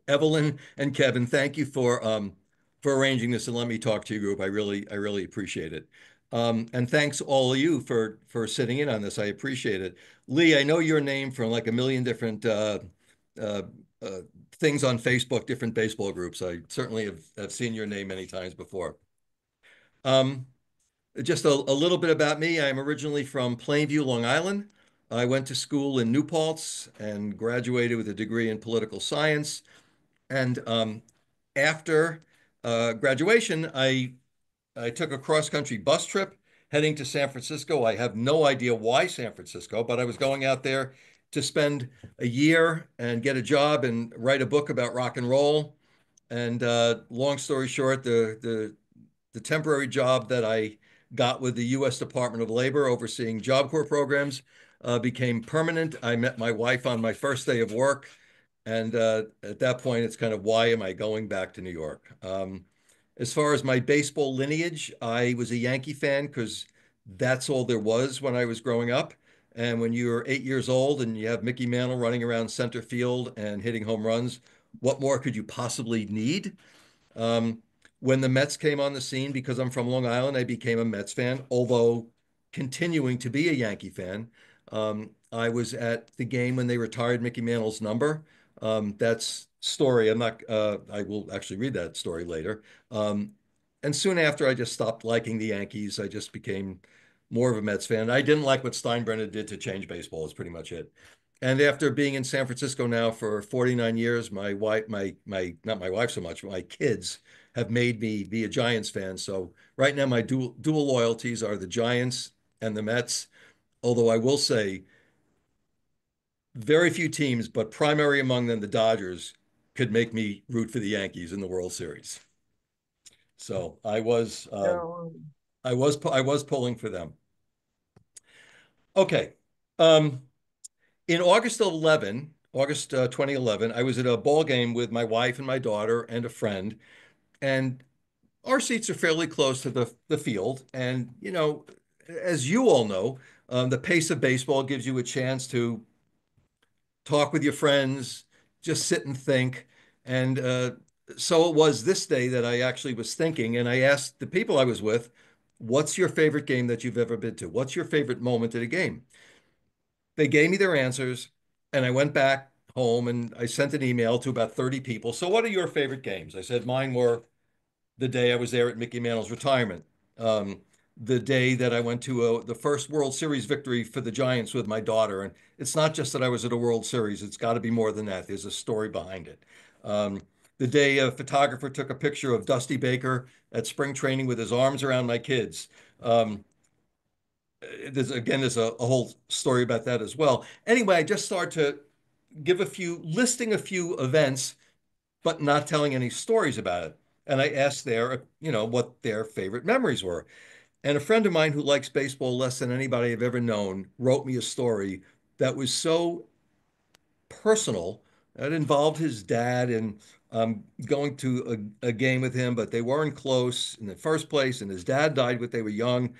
Evelyn and Kevin, thank you for arranging this and let me talk to your group. I really appreciate it. And thanks all of you for sitting in on this. I appreciate it. Lee, I know your name from like a million different uh, uh, things on Facebook, different baseball groups. I certainly have seen your name many times before. Um, just a little bit about me. I'm originally from Plainview, Long Island. I went to school in New Paltz and graduated with a degree in political science. And after graduation, I took a cross-country bus trip heading to San Francisco. I have no idea why San Francisco, but I was going out there to spend a year and get a job and write a book about rock and roll. And long story short, the temporary job that I got with the U.S. Department of Labor overseeing Job Corps programs became permanent. I met my wife on my first day of work. And at that point, it's kind of why am I going back to New York? As far as my baseball lineage, I was a Yankee fan because that's all there was when I was growing up. And when you're 8 years old and you have Mickey Mantle running around center field and hitting home runs, what more could you possibly need? Um, when the Mets came on the scene, because I'm from Long Island, I became a Mets fan, although continuing to be a Yankee fan. I was at the game when they retired Mickey Mantle's number. That's story. I will actually read that story later. Um, and soon after, I just stopped liking the Yankees. I just became more of a Mets fan. I didn't like what Steinbrenner did to change baseball, is pretty much it. And after being in San Francisco now for 49 years, my wife, not my wife so much, but my kids have made me be a Giants fan. So right now, my dual loyalties are the Giants and the Mets. Although I will say, very few teams, but primary among them, the Dodgers, could make me root for the Yankees in the World Series. So No, I was pulling for them. Okay. Um, in August 2011, I was at a ball game with my wife and my daughter and a friend, and our seats are fairly close to the field. And, as you all know, the pace of baseball gives you a chance to talk with your friends, just sit and think. And so it was this day that I actually was thinking, and I asked the people I was with, what's your favorite game that you've ever been to? What's your favorite moment at a game? They gave me their answers, and I went back home and I sent an email to about 30 people. So, what are your favorite games? I said mine were the day I was there at Mickey Mantle's retirement, um, the day that I went to the first World Series victory for the Giants with my daughter. And it's not just that I was at a World Series, it's got to be more than that. There's a story behind it. Um, the day a photographer took a picture of Dusty Baker at spring training with his arms around my kids. Um, there's a whole story about that as well. Anyway, I just started to listing a few events but not telling any stories about it. And I asked what their favorite memories were. And a friend of mine who likes baseball less than anybody I've ever known wrote me a story that was so personal. It involved his dad and going to a game with him, but they weren't close in the first place. And his dad died when they were young.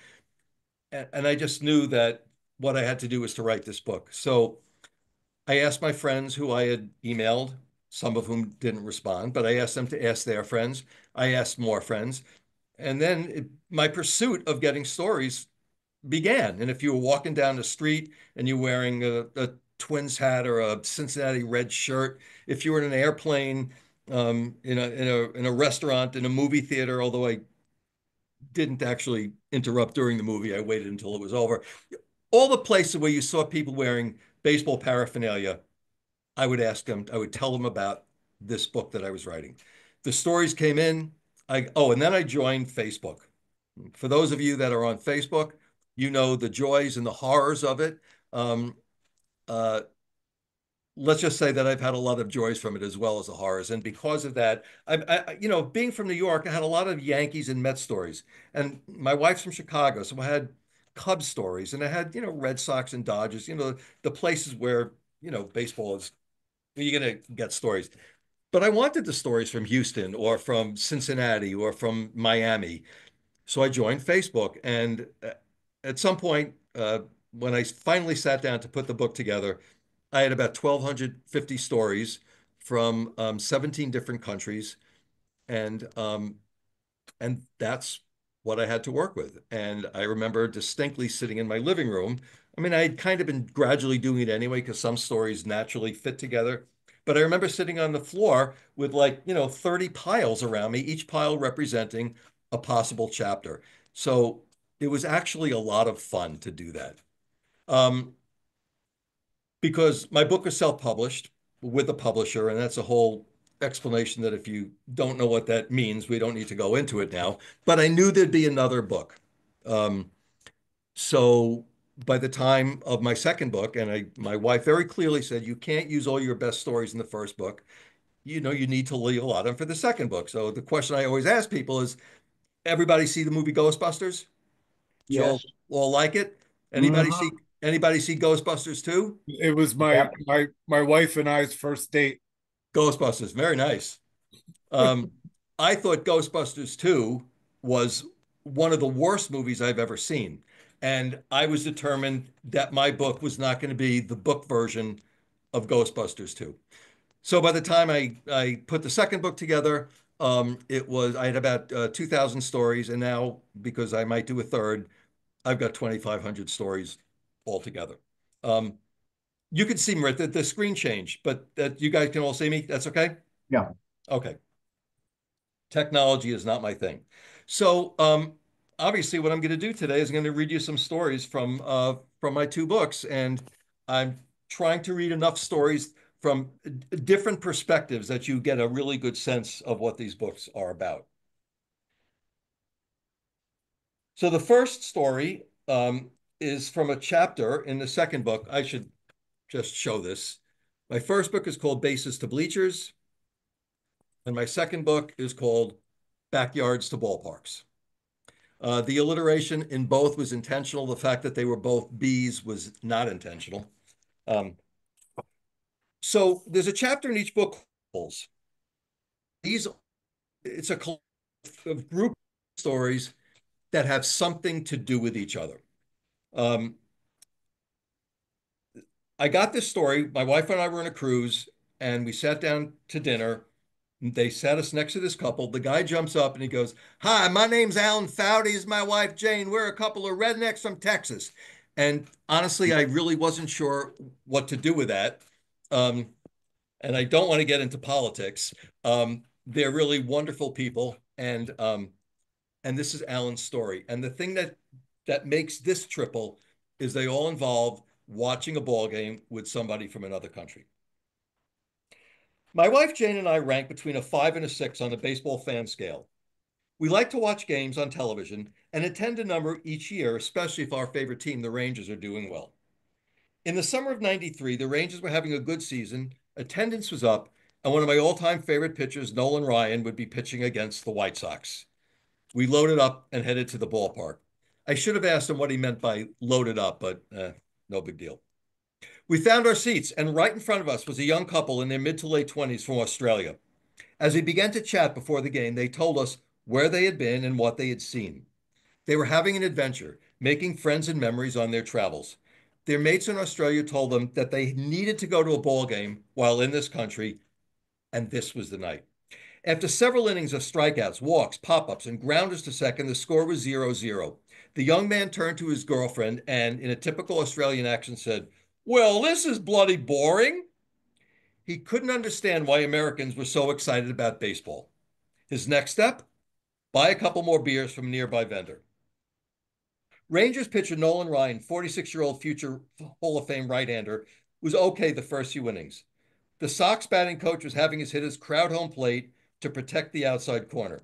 And I just knew that what I had to do was to write this book. So I asked my friends who I had emailed, some of whom didn't respond, but I asked them to ask their friends. I asked more friends. And then my pursuit of getting stories began. And if you were walking down the street and you're wearing a Twins hat or a Cincinnati red shirt, if you were in an airplane, in a restaurant, in a movie theater, although I didn't actually interrupt during the movie, I waited until it was over. All the places where you saw people wearing baseball paraphernalia, I would tell them about this book that I was writing. The stories came in. And then I joined Facebook. For those of you that are on Facebook, you know the joys and the horrors of it. Um, uh, let's just say that I've had a lot of joys from it as well as the horrors. And because of that, being from New York, I had a lot of Yankees and Mets stories. And my wife's from Chicago, so I had Cubs stories, and I had, Red Sox and Dodgers, the places where, baseball is, you're going to get stories. But I wanted the stories from Houston or from Cincinnati or from Miami. So I joined Facebook. And at some point, when I finally sat down to put the book together, I had about 1,250 stories from 17 different countries, and that's what I had to work with. And I remember distinctly sitting in my living room. I mean, I'd kind of been gradually doing it anyway because some stories naturally fit together. But I remember sitting on the floor with, like, 30 piles around me, each pile representing a possible chapter. So it was actually a lot of fun to do that. Um, because my book was self-published with a publisher, and that's a whole explanation that if you don't know what that means, we don't need to go into it now. But I knew there'd be another book. Um, so by the time of my second book, and my wife very clearly said, you can't use all your best stories in the first book. You need to leave a lot of them for the second book. So the question I always ask people is, everybody see the movie Ghostbusters? Did you Yes. all like it? Anybody Hmm. see anybody see Ghostbusters 2? It was my Yep. my my wife and I's first date. Ghostbusters, very nice. Um, I thought Ghostbusters 2 was one of the worst movies I've ever seen. And I was determined that my book was not going to be the book version of Ghostbusters 2. So by the time I put the second book together, I had about 2,000 stories. And now, because I might do a third, I've got 2,500 stories altogether. Um, you can see me, right? The screen changed, but that you guys can all see me. That's okay? Yeah. Okay. Technology is not my thing. So obviously, what I'm going to do today is I'm going to read you some stories from my two books, and I'm trying to read enough stories from different perspectives that you get a really good sense of what these books are about. So the first story is from a chapter in the second book. I should just show this. My first book is called Bases to Bleachers, and my second book is called Backyards to Ballparks. The alliteration in both was intentional. The fact that they were both B's was not intentional. Um, so there's a chapter in each book. These It's a group of stories that have something to do with each other. Um, I got this story. My wife and I were on a cruise, and we sat down to dinner. They sat us next to this couple. The guy jumps up and he goes, "Hi, my name's Alan Foudy. Is my wife Jane. We're a couple of rednecks from Texas." And honestly, I really wasn't sure what to do with that. Um, and I don't want to get into politics. They're really wonderful people, and this is Alan's story. And the thing that makes this triple is they all involve watching a ball game with somebody from another country. My wife Jane and I rank between a 5 and a 6 on the baseball fan scale. We like to watch games on television and attend a number each year, especially if our favorite team, the Rangers, are doing well. In the summer of '93, the Rangers were having a good season, attendance was up, and one of my all-time favorite pitchers, Nolan Ryan, would be pitching against the White Sox. We loaded up and headed to the ballpark. I should have asked him what he meant by loaded up, but no big deal. We found our seats, and right in front of us was a young couple in their mid to late 20s from Australia. As we began to chat before the game, they told us where they had been and what they had seen. They were having an adventure, making friends and memories on their travels. Their mates in Australia told them that they needed to go to a ball game while in this country, and this was the night. After several innings of strikeouts, walks, pop-ups, and grounders to second, the score was 0-0. The young man turned to his girlfriend and, in a typical Australian accent, said, "Well, this is bloody boring." He couldn't understand why Americans were so excited about baseball. His next step? Buy a couple more beers from a nearby vendor. Rangers pitcher Nolan Ryan, 46-year-old future Hall of Fame right-hander, was okay the first few innings. The Sox batting coach was having his hitters crowd home plate to protect the outside corner.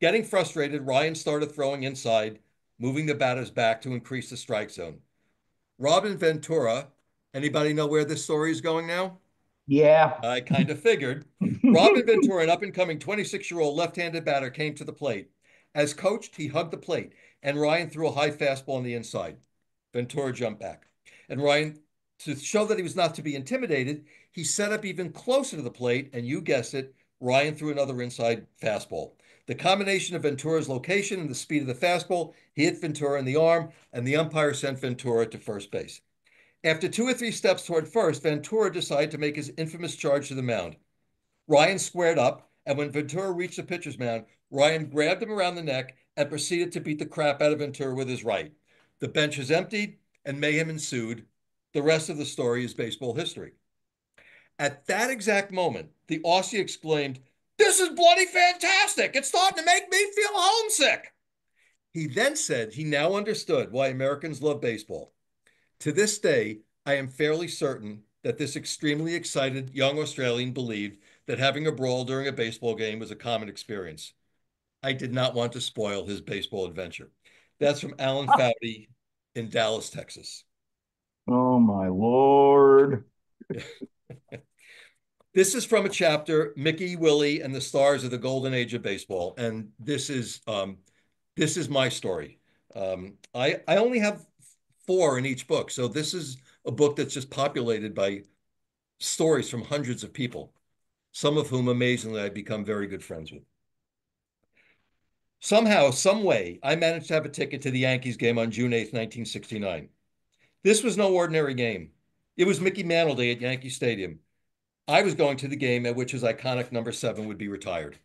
Getting frustrated, Ryan started throwing inside, moving the batters back to increase the strike zone. Robin Ventura, anybody know where this story is going now? Yeah. I kind of figured. Robin Ventura, an up-and-coming 26-year-old left-handed batter, came to the plate. As coached, he hugged the plate, and Ryan threw a high fastball on the inside. Ventura jumped back. And Ryan, to show that he was not to be intimidated, he set up even closer to the plate, and you guessed it, Ryan threw another inside fastball. The combination of Ventura's location and the speed of the fastball hit Ventura in the arm, and the umpire sent Ventura to first base. After 2 or 3 steps toward first, Ventura decided to make his infamous charge to the mound. Ryan squared up, and when Ventura reached the pitcher's mound, Ryan grabbed him around the neck and proceeded to beat the crap out of Ventura with his right. The benches emptied and mayhem ensued. The rest of the story is baseball history. At that exact moment, the Aussie exclaimed, "This is bloody fantastic! It's starting to make me feel homesick." He then said he now understood why Americans love baseball. To this day, I am fairly certain that this extremely excited young Australian believed that having a brawl during a baseball game was a common experience. I did not want to spoil his baseball adventure. That's from Alan Foudy in Dallas, Texas. Oh my Lord. This is from a chapter, Mickey, Willie, and the Stars of the Golden Age of Baseball, and this is my story. I only have four in each book, so this is a book that's just populated by stories from hundreds of people, some of whom, amazingly, I've become very good friends with. Somehow, some way, I managed to have a ticket to the Yankees game on June 8th, 1969. This was no ordinary game. It was Mickey Mantle Day at Yankee Stadium. I was going to the game at which his iconic number 7 would be retired.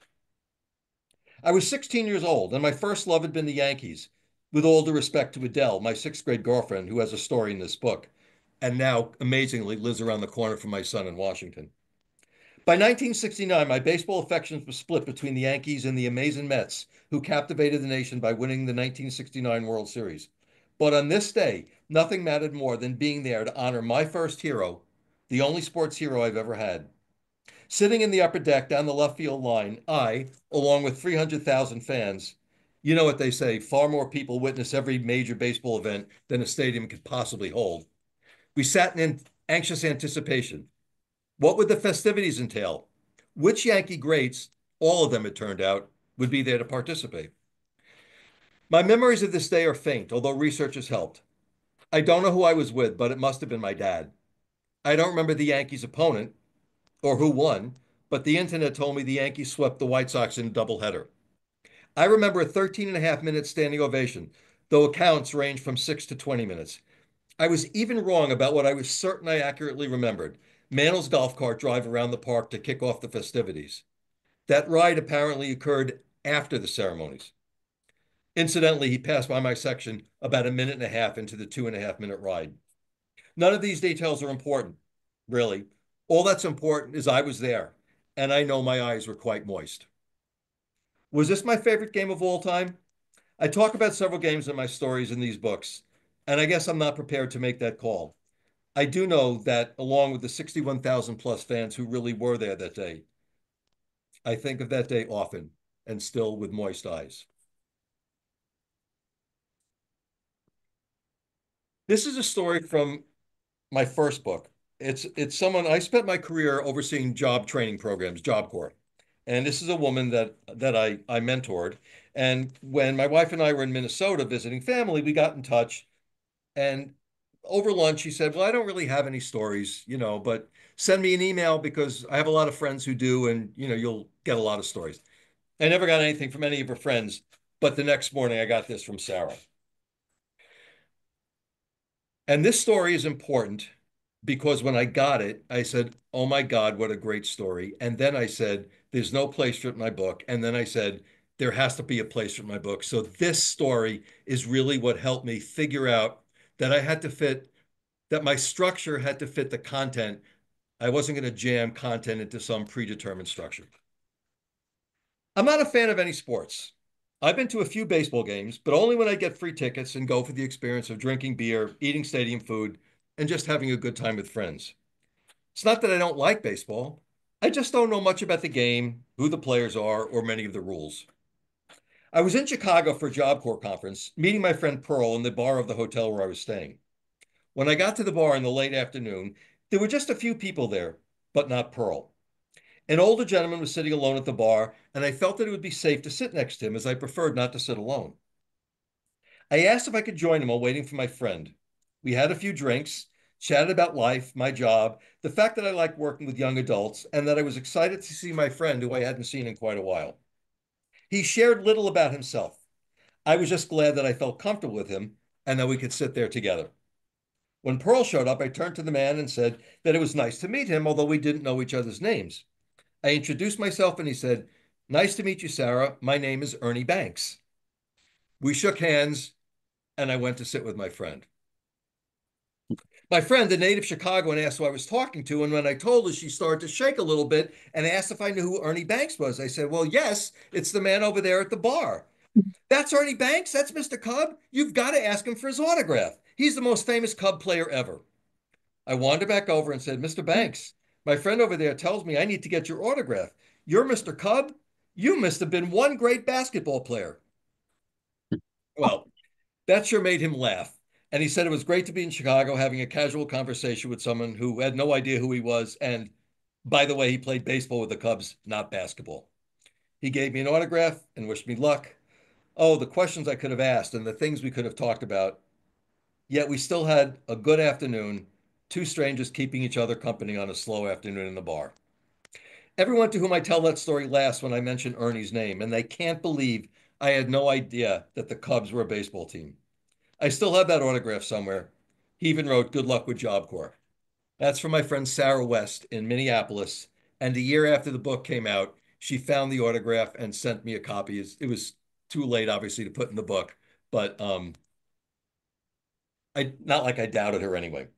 I was 16 years old, and my first love had been the Yankees, with all due respect to Adele, my sixth grade girlfriend, who has a story in this book, and now, amazingly, lives around the corner from my son in Washington. By 1969, my baseball affections were split between the Yankees and the amazing Mets, who captivated the nation by winning the 1969 World Series. But on this day, nothing mattered more than being there to honor my first hero, the only sports hero I've ever had. Sitting in the upper deck down the left field line, I, along with 300,000 fans, you know what they say, far more people witness every major baseball event than a stadium could possibly hold. We sat in anxious anticipation. What would the festivities entail? Which Yankee greats, all of them it turned out, would be there to participate? My memories of this day are faint, although research has helped. I don't know who I was with, but it must have been my dad. I don't remember the Yankees' opponent or who won, but the internet told me the Yankees swept the White Sox in a doubleheader. I remember a 13 and a half minute standing ovation, though accounts range from 6 to 20 minutes. I was even wrong about what I was certain I accurately remembered. Mantle's golf cart drive around the park to kick off the festivities. That ride apparently occurred after the ceremonies. Incidentally, he passed by my section about a minute and a half into the 2.5 minute ride. None of these details are important, really. All that's important is I was there, and I know my eyes were quite moist. Was this my favorite game of all time? I talk about several games in my stories in these books, and I guess I'm not prepared to make that call. I do know that, along with the 61,000 plus fans who really were there that day, I think of that day often and still with moist eyes. This is a story from my first book. It's someone I spent my career overseeing job training programs, Job Corps. And this is a woman that I mentored. And when my wife and I were in Minnesota visiting family, we got in touch. And over lunch, she said, "Well, I don't really have any stories, but send me an email because I have a lot of friends who do, and you'll get a lot of stories." I never got anything from any of her friends, but the next morning I got this from Sarah. And this story is important because when I got it, I said, "Oh my God, what a great story." And then I said, "There's no place for it in my book." And then I said, "There has to be a place for it in my book." So this story is really what helped me figure out that I had to fit, that my structure had to fit the content. I wasn't going to jam content into some predetermined structure. I'm not a fan of any sports. I've been to a few baseball games, but only when I get free tickets and go for the experience of drinking beer, eating stadium food, and just having a good time with friends. It's not that I don't like baseball. I just don't know much about the game, who the players are, or many of the rules. I was in Chicago for a Job Corps conference, meeting my friend Pearl in the bar of the hotel where I was staying. When I got to the bar in the late afternoon, there were just a few people there, but not Pearl. An older gentleman was sitting alone at the bar, and I felt that it would be safe to sit next to him as I preferred not to sit alone. I asked if I could join him while waiting for my friend. We had a few drinks, chatted about life, my job, the fact that I liked working with young adults, and that I was excited to see my friend who I hadn't seen in quite a while. He shared little about himself. I was just glad that I felt comfortable with him and that we could sit there together. When Pearl showed up, I turned to the man and said that it was nice to meet him, although we didn't know each other's names. I introduced myself and he said, "Nice to meet you, Sarah. My name is Ernie Banks." We shook hands and I went to sit with my friend. My friend, a native Chicagoan, asked who I was talking to. And when I told her, she started to shake a little bit and asked if I knew who Ernie Banks was. I said, "Well, yes, it's the man over there at the bar." "That's Ernie Banks? That's Mr. Cub? You've got to ask him for his autograph. He's the most famous Cub player ever." I wandered back over and said, "Mr. Banks, my friend over there tells me I need to get your autograph. You're Mr. Cub? You must have been one great basketball player." Well, that sure made him laugh. And he said it was great to be in Chicago having a casual conversation with someone who had no idea who he was. And by the way, he played baseball with the Cubs, not basketball. He gave me an autograph and wished me luck. Oh, the questions I could have asked and the things we could have talked about. Yet we still had a good afternoon, two strangers keeping each other company on a slow afternoon in the bar. Everyone to whom I tell that story laughs when I mention Ernie's name, and they can't believe I had no idea that the Cubs were a baseball team. I still have that autograph somewhere. He even wrote, "Good luck with Job Corps." That's from my friend Sarah West in Minneapolis. And a year after the book came out, she found the autograph and sent me a copy. It was too late, obviously, to put in the book, but I not like I doubted her anyway.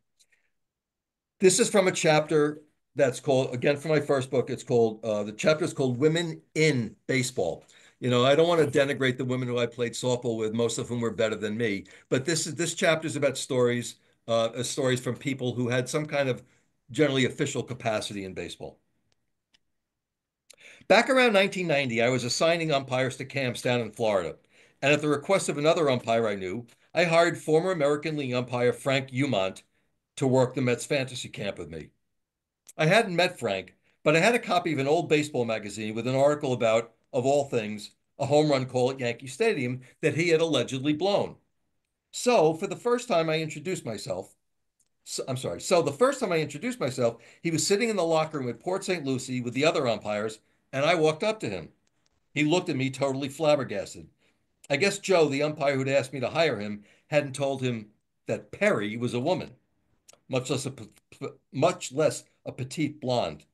This is from a chapter that's called, again, from my first book. It's called, the chapter is called Women in Baseball. I don't want to denigrate the women who I played softball with, most of whom were better than me. But this chapter is about stories from people who had some kind of generally official capacity in baseball. Back around 1990, I was assigning umpires to camps down in Florida. And at the request of another umpire I knew, I hired former American League umpire Frank Umont to work the Mets fantasy camp with me. I hadn't met Frank, but I had a copy of an old baseball magazine with an article about, of all things, a home run call at Yankee Stadium that he had allegedly blown. So, for the first time I introduced myself, I'm sorry. So, the first time I introduced myself, he was sitting in the locker room at Port St. Lucie with the other umpires, and I walked up to him. He looked at me totally flabbergasted. I guess Joe, the umpire who'd asked me to hire him, hadn't told him that Perry was a woman, much less a petite blonde.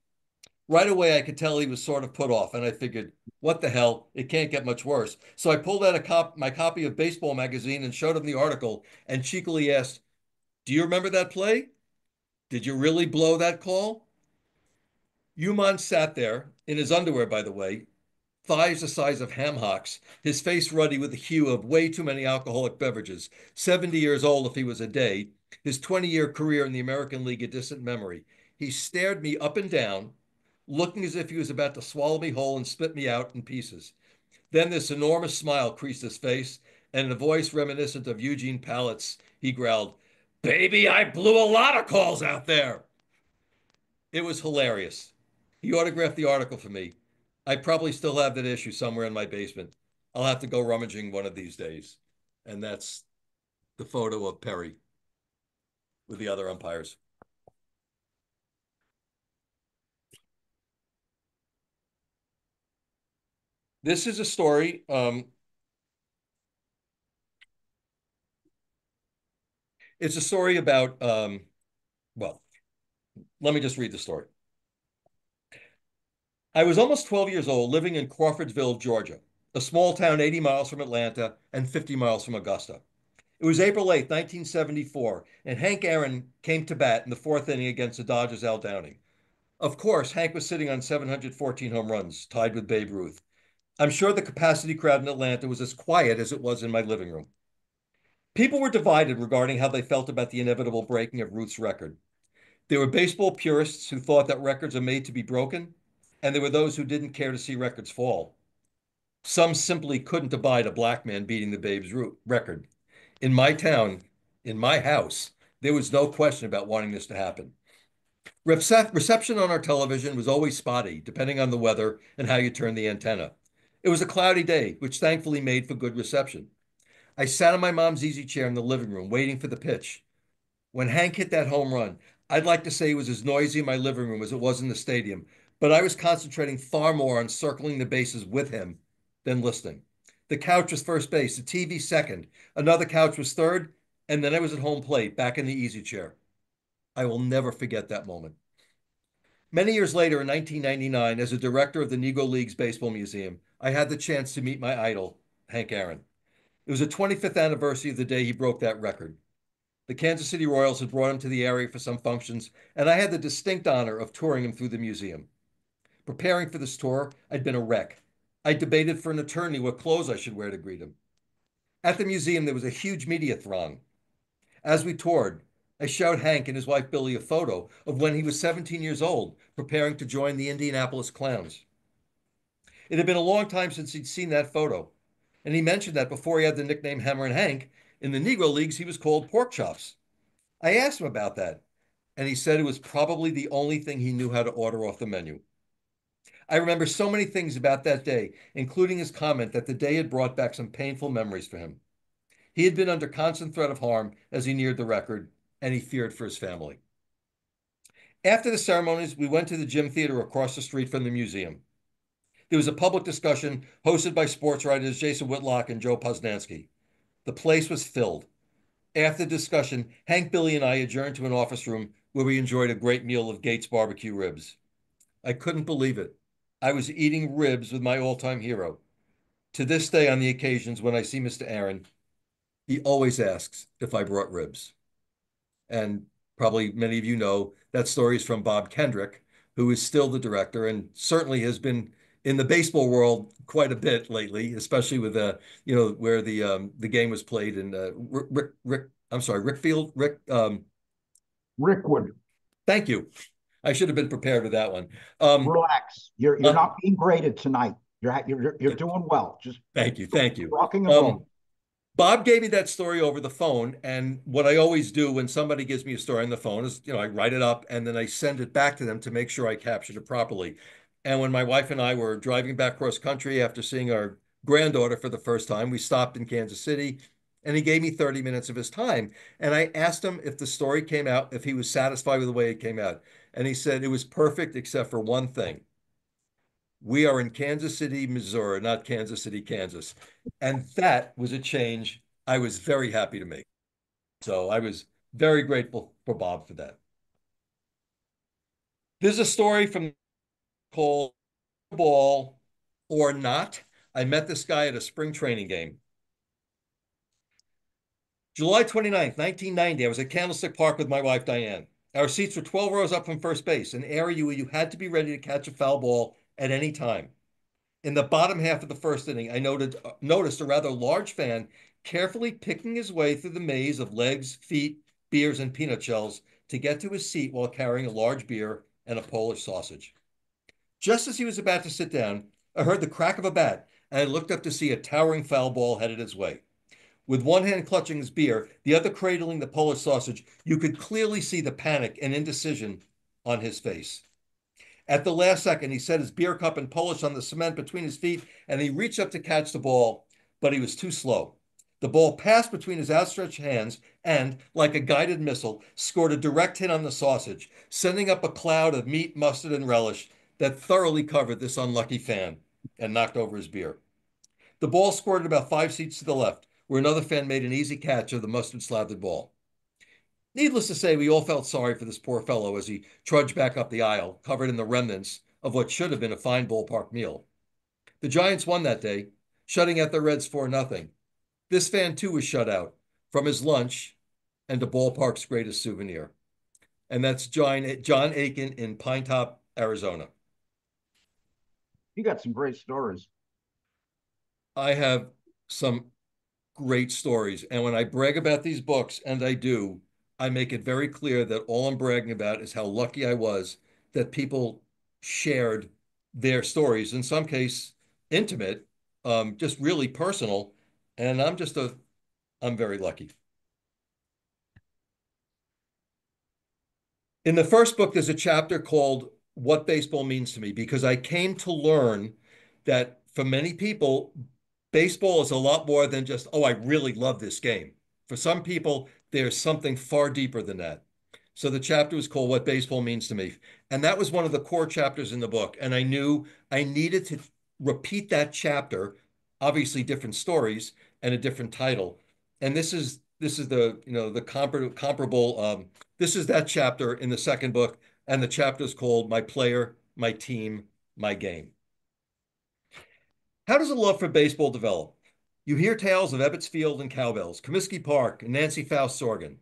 Right away, I could tell he was sort of put off, and I figured, what the hell? It can't get much worse. So I pulled out my copy of Baseball Magazine and showed him the article and cheekily asked, "Do you remember that play? Did you really blow that call?" Uman sat there, in his underwear, by the way, thighs the size of ham hocks, his face ruddy with the hue of way too many alcoholic beverages, 70 years old if he was a day, his 20-year career in the American League a distant memory. He stared me up and down, looking as if he was about to swallow me whole and spit me out in pieces. Then this enormous smile creased his face, and in a voice reminiscent of Eugene Pallett's, he growled, "Baby, I blew a lot of calls out there." It was hilarious. He autographed the article for me. I probably still have that issue somewhere in my basement. I'll have to go rummaging one of these days. And that's the photo of Perry with the other umpires. This is a story. It's a story about, well, let me just read the story. I was almost 12 years old, living in Crawfordsville, Georgia, a small town 80 miles from Atlanta and 50 miles from Augusta. It was April 8th, 1974, and Hank Aaron came to bat in the fourth inning against the Dodgers' Al Downing. Of course, Hank was sitting on 714 home runs, tied with Babe Ruth. I'm sure the capacity crowd in Atlanta was as quiet as it was in my living room. People were divided regarding how they felt about the inevitable breaking of Ruth's record. There were baseball purists who thought that records are made to be broken, and there were those who didn't care to see records fall. Some simply couldn't abide a black man beating the Babe's record. In my town, in my house, there was no question about wanting this to happen. Reception on our television was always spotty, depending on the weather and how you turned the antenna. It was a cloudy day, which thankfully made for good reception. I sat in my mom's easy chair in the living room, waiting for the pitch. When Hank hit that home run, I'd like to say it was as noisy in my living room as it was in the stadium, but I was concentrating far more on circling the bases with him than listening. The couch was first base, the TV second, another couch was third, and then I was at home plate, back in the easy chair. I will never forget that moment. Many years later, in 1999, as a director of the Negro Leagues Baseball Museum, I had the chance to meet my idol, Hank Aaron. It was the 25th anniversary of the day he broke that record. The Kansas City Royals had brought him to the area for some functions, and I had the distinct honor of touring him through the museum. Preparing for this tour, I'd been a wreck. I debated for an attorney what clothes I should wear to greet him. At the museum, there was a huge media throng. As we toured, I showed Hank and his wife Billy a photo of when he was 17 years old, preparing to join the Indianapolis Clowns. It had been a long time since he'd seen that photo, and he mentioned that before he had the nickname Hammerin' Hank, in the Negro Leagues he was called Pork Chops. I asked him about that, and he said it was probably the only thing he knew how to order off the menu. I remember so many things about that day, including his comment that the day had brought back some painful memories for him. He had been under constant threat of harm as he neared the record, and he feared for his family. After the ceremonies, we went to the gym theater across the street from the museum. There was a public discussion hosted by sports writers Jason Whitlock and Joe Posnanski. The place was filled. After the discussion, Hank, Billy, and I adjourned to an office room where we enjoyed a great meal of Gates barbecue ribs. I couldn't believe it. I was eating ribs with my all-time hero. To this day, on the occasions when I see Mr. Aaron, he always asks if I brought ribs. And probably many of you know that story is from Bob Kendrick, who is still the director and certainly has been in the baseball world quite a bit lately, especially with where the game was played in Rick Field. Rickwood, Thank you. I should have been prepared with that one. Um, relax. You're uh, not being graded tonight. You're doing well. Just thank you. rocking and rolling. Bob gave me that story over the phone, and what I always do when somebody gives me a story on the phone is, I write it up and then I send it back to them to make sure I captured it properly. And when my wife and I were driving back cross country after seeing our granddaughter for the first time, we stopped in Kansas City, and he gave me 30 minutes of his time. And I asked him if the story came out, if he was satisfied with the way it came out. And he said it was perfect except for one thing. We are in Kansas City, Missouri, not Kansas City, Kansas. And that was a change I was very happy to make. So I was very grateful for Bob for that. There's a story from called Ball or Not. I met this guy at a spring training game. July 29th, 1990, I was at Candlestick Park with my wife, Diane. Our seats were 12 rows up from first base, an area where you had to be ready to catch a foul ball at any time. In the bottom half of the first inning, I noticed a rather large fan carefully picking his way through the maze of legs, feet, beers, and peanut shells to get to his seat while carrying a large beer and a Polish sausage. Just as he was about to sit down, I heard the crack of a bat, and I looked up to see a towering foul ball headed his way. With one hand clutching his beer, the other cradling the Polish sausage, you could clearly see the panic and indecision on his face. At the last second, he set his beer cup and Polish on the cement between his feet, and he reached up to catch the ball, but he was too slow. The ball passed between his outstretched hands and, like a guided missile, scored a direct hit on the sausage, sending up a cloud of meat, mustard, and relish that thoroughly covered this unlucky fan and knocked over his beer. The ball squirted about 5 seats to the left, where another fan made an easy catch of the mustard-slathered ball. Needless to say, we all felt sorry for this poor fellow as he trudged back up the aisle, covered in the remnants of what should have been a fine ballpark meal. The Giants won that day, shutting out the Reds 4-0. This fan, too, was shut out from his lunch and the ballpark's greatest souvenir. And that's John Aiken in Pine Top, Arizona. You got some great stories. I have some great stories. And when I brag about these books, and I do, I make it very clear that all I'm bragging about is how lucky I was that people shared their stories, in some case intimate, just really personal. And I'm very lucky. In the first book, there's a chapter called What Baseball Means to Me, because I came to learn that for many people, baseball is a lot more than just, oh, I really love this game. For some people, there's something far deeper than that. So the chapter was called What Baseball Means to Me. And that was one of the core chapters in the book. And I knew I needed to repeat that chapter, obviously different stories and a different title. And this is the, the comparable, this is that chapter in the second book. and the chapter is called My Player, My Team, My Game. How does a love for baseball develop? You hear tales of Ebbets Field and cowbells, Comiskey Park and Nancy Faust Sorgan,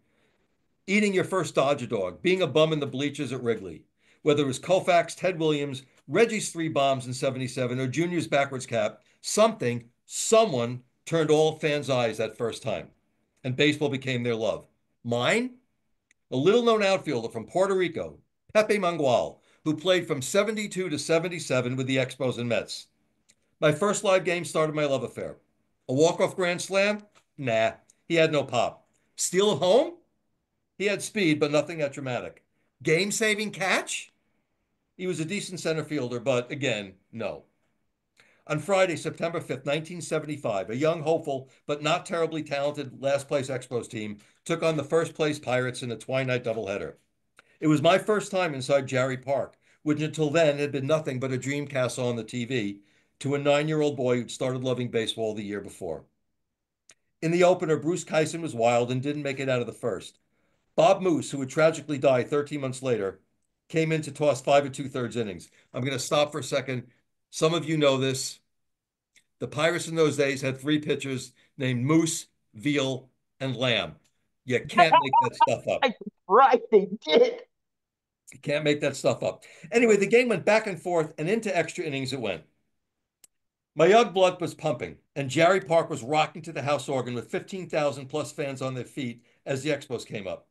eating your first Dodger dog, being a bum in the bleachers at Wrigley. Whether it was Koufax, Ted Williams, Reggie's three bombs in '77, or Junior's backwards cap, someone turned all fans' eyes that first time, and baseball became their love. Mine? A little-known outfielder from Puerto Rico, Pepe Mangual, who played from '72 to '77 with the Expos and Mets. My first live game started my love affair. A walk-off grand slam? Nah, he had no pop. Steal a home? He had speed, but nothing that dramatic. Game-saving catch? He was a decent center fielder, but again, no. On Friday, September 5th, 1975, a young, hopeful, but not terribly talented last place Expos team took on the first place Pirates in a twilight doubleheader. It was my first time inside Jarry Park, which until then had been nothing but a dream castle on the TV, to a 9-year-old boy who'd started loving baseball the year before. In the opener, Bruce Kyson was wild and didn't make it out of the first. Bob Moose, who would tragically die 13 months later, came in to toss 5 2/3 innings. I'm going to stop for a second. Some of you know this. The Pirates in those days had three pitchers named Moose, Veal, and Lamb. You can't make that stuff up. Right, they did. You can't make that stuff up. Anyway, the game went back and forth, and into extra innings it went. My young blood was pumping, and Jarry Park was rocking to the house organ with 15,000 plus fans on their feet as the Expos came up.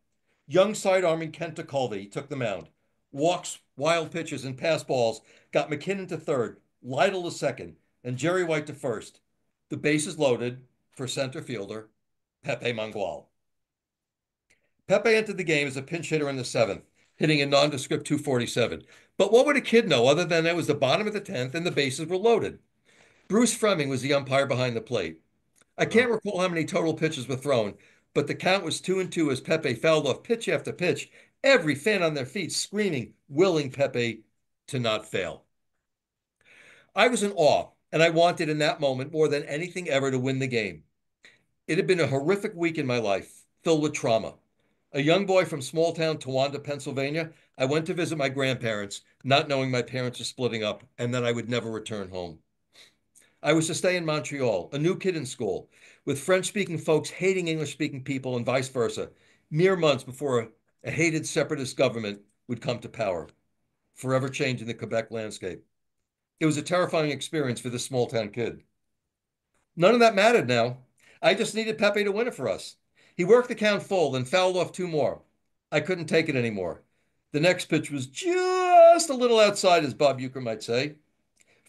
Young side-arming Kent DeColvey took the mound. Walks, wild pitches, and pass balls got McKinnon to third, Lytle to second, and Jerry White to first. The bases loaded for center fielder Pepe Mangual. Pepe entered the game as a pinch hitter in the seventh, hitting a nondescript 247. But what would a kid know other than it was the bottom of the 10th and the bases were loaded? Bruce Fremming was the umpire behind the plate. I can't recall how many total pitches were thrown, but the count was 2-2 as Pepe fouled off pitch after pitch, every fan on their feet screaming, willing Pepe to not fail. I was in awe, and I wanted in that moment more than anything ever to win the game. It had been a horrific week in my life, filled with trauma. A young boy from small town Towanda, Pennsylvania, I went to visit my grandparents, not knowing my parents were splitting up and that I would never return home. I was to stay in Montreal, a new kid in school, with French-speaking folks hating English-speaking people and vice versa, mere months before a hated separatist government would come to power, forever changing the Quebec landscape. It was a terrifying experience for this small-town kid. None of that mattered now. I just needed Pepe to win it for us. He worked the count full, then fouled off two more. I couldn't take it anymore. The next pitch was just a little outside, as Bob Uecker might say.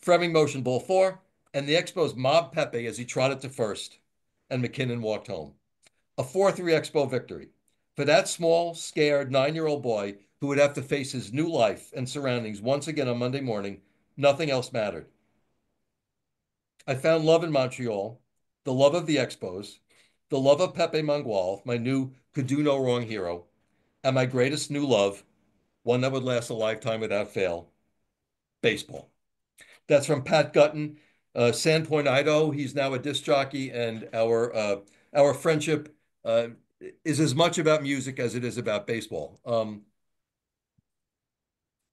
Fremming motioned ball four, and the Expos mobbed Pepe as he trotted to first, and McKinnon walked home. A 4-3 Expo victory. For that small, scared 9-year-old boy who would have to face his new life and surroundings once again on Monday morning, nothing else mattered. I found love in Montreal, the love of the Expos, the love of Pepe Mangual, my new could-do-no-wrong hero, and my greatest new love, one that would last a lifetime without fail, baseball. That's from Pat Gutton, Sandpoint, Idaho. He's now a disc jockey, and our friendship is as much about music as it is about baseball.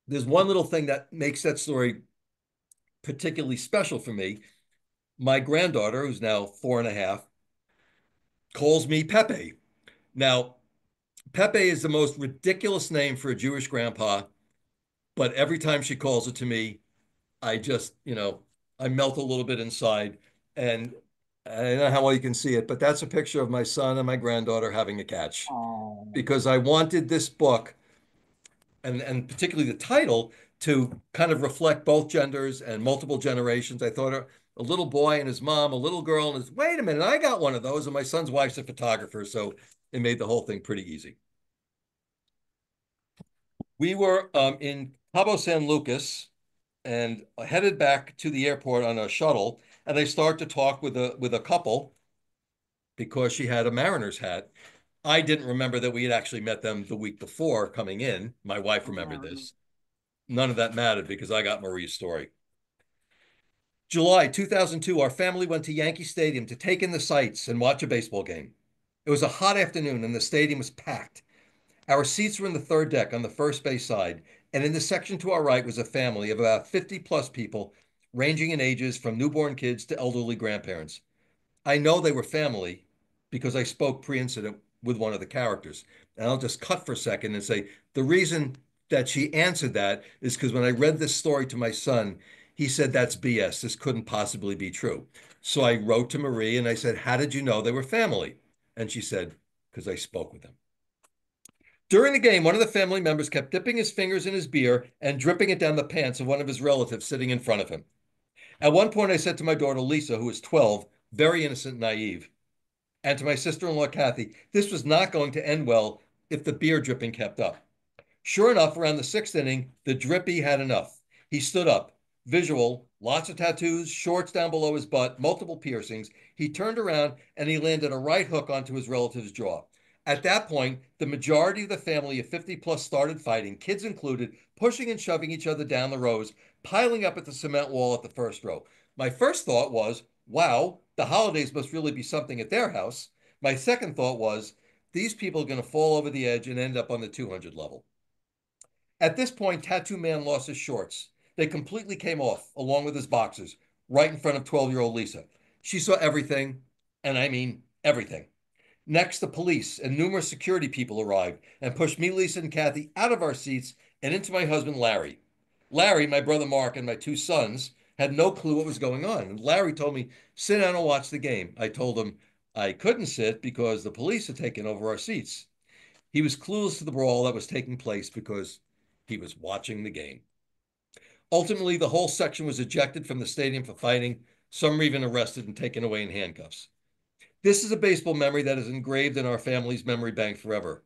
There's one little thing that makes that story particularly special for me. My granddaughter, who's now 4.5, calls me Pepe. Now, Pepe is the most ridiculous name for a Jewish grandpa, but every time she calls it to me, I just, I melt a little bit inside. And I don't know how well you can see it, but that's a picture of my son and my granddaughter having a catch. Oh, Because I wanted this book and particularly the title to kind of reflect both genders and multiple generations. I thought a little boy and his mom, a little girl and his, wait a minute, I got one of those. And my son's wife's a photographer, so it made the whole thing pretty easy. We were in Cabo San Lucas and headed back to the airport on a shuttle. And I start to talk with a couple because she had a Mariners hat. I didn't remember that we had actually met them the week before coming in. My wife remembered this. None of that mattered because I got Marie's story. July 2002, our family went to Yankee Stadium to take in the sights and watch a baseball game. It was a hot afternoon and the stadium was packed. Our seats were in the third deck on the first base side, And in the section to our right was a family of about 50 plus people, ranging in ages from newborn kids to elderly grandparents. I know they were family because I spoke pre-incident with one of the characters. And I'll just cut for a second and say the reason that she answered that is because when I read this story to my son, he said, "That's BS. This couldn't possibly be true." So I wrote to Marie and I said, "How did you know they were family?" And she said, "Because I spoke with them." During the game, one of the family members kept dipping his fingers in his beer and dripping it down the pants of one of his relatives sitting in front of him. At one point, I said to my daughter Lisa, who was 12, very innocent and naive, and to my sister-in-law Kathy, this was not going to end well if the beer dripping kept up. Sure enough, around the sixth inning, the drippy had enough. He stood up, visual, lots of tattoos, shorts down below his butt, multiple piercings. He turned around and he landed a right hook onto his relative's jaw. At that point, the majority of the family of 50 plus started fighting, kids included, pushing and shoving each other down the rows, piling up at the cement wall at the first row. My first thought was, wow, the holidays must really be something at their house. My second thought was, these people are going to fall over the edge and end up on the 200 level. At this point, Tattoo Man lost his shorts. They completely came off, along with his boxers, right in front of 12-year-old Lisa. She saw everything, and I mean everything. Next, the police and numerous security people arrived and pushed me, Lisa, and Kathy out of our seats and into my husband, Larry. Larry, my brother Mark, and my two sons had no clue what was going on. And Larry told me, sit down and watch the game. I told him I couldn't sit because the police had taken over our seats. He was clueless to the brawl that was taking place because he was watching the game. Ultimately, the whole section was ejected from the stadium for fighting. Some were even arrested and taken away in handcuffs. This is a baseball memory that is engraved in our family's memory bank forever,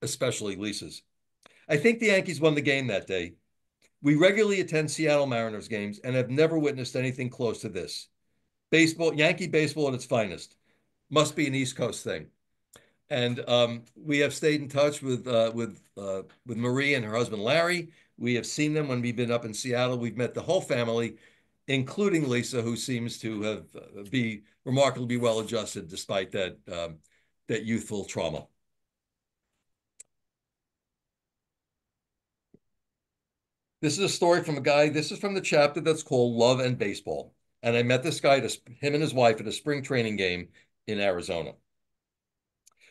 especially Lisa's. I think the Yankees won the game that day. We regularly attend Seattle Mariners games and have never witnessed anything close to this. Baseball, Yankee baseball at its finest. Must be an East Coast thing. And we have stayed in touch with Marie and her husband Larry. We have seen them when we've been up in Seattle. We've met the whole family, including Lisa, who seems to have be remarkably well adjusted despite that youthful trauma. This is a story from a guy. This is from the chapter that's called Love and Baseball. And I met this guy, him and his wife, at a spring training game in Arizona.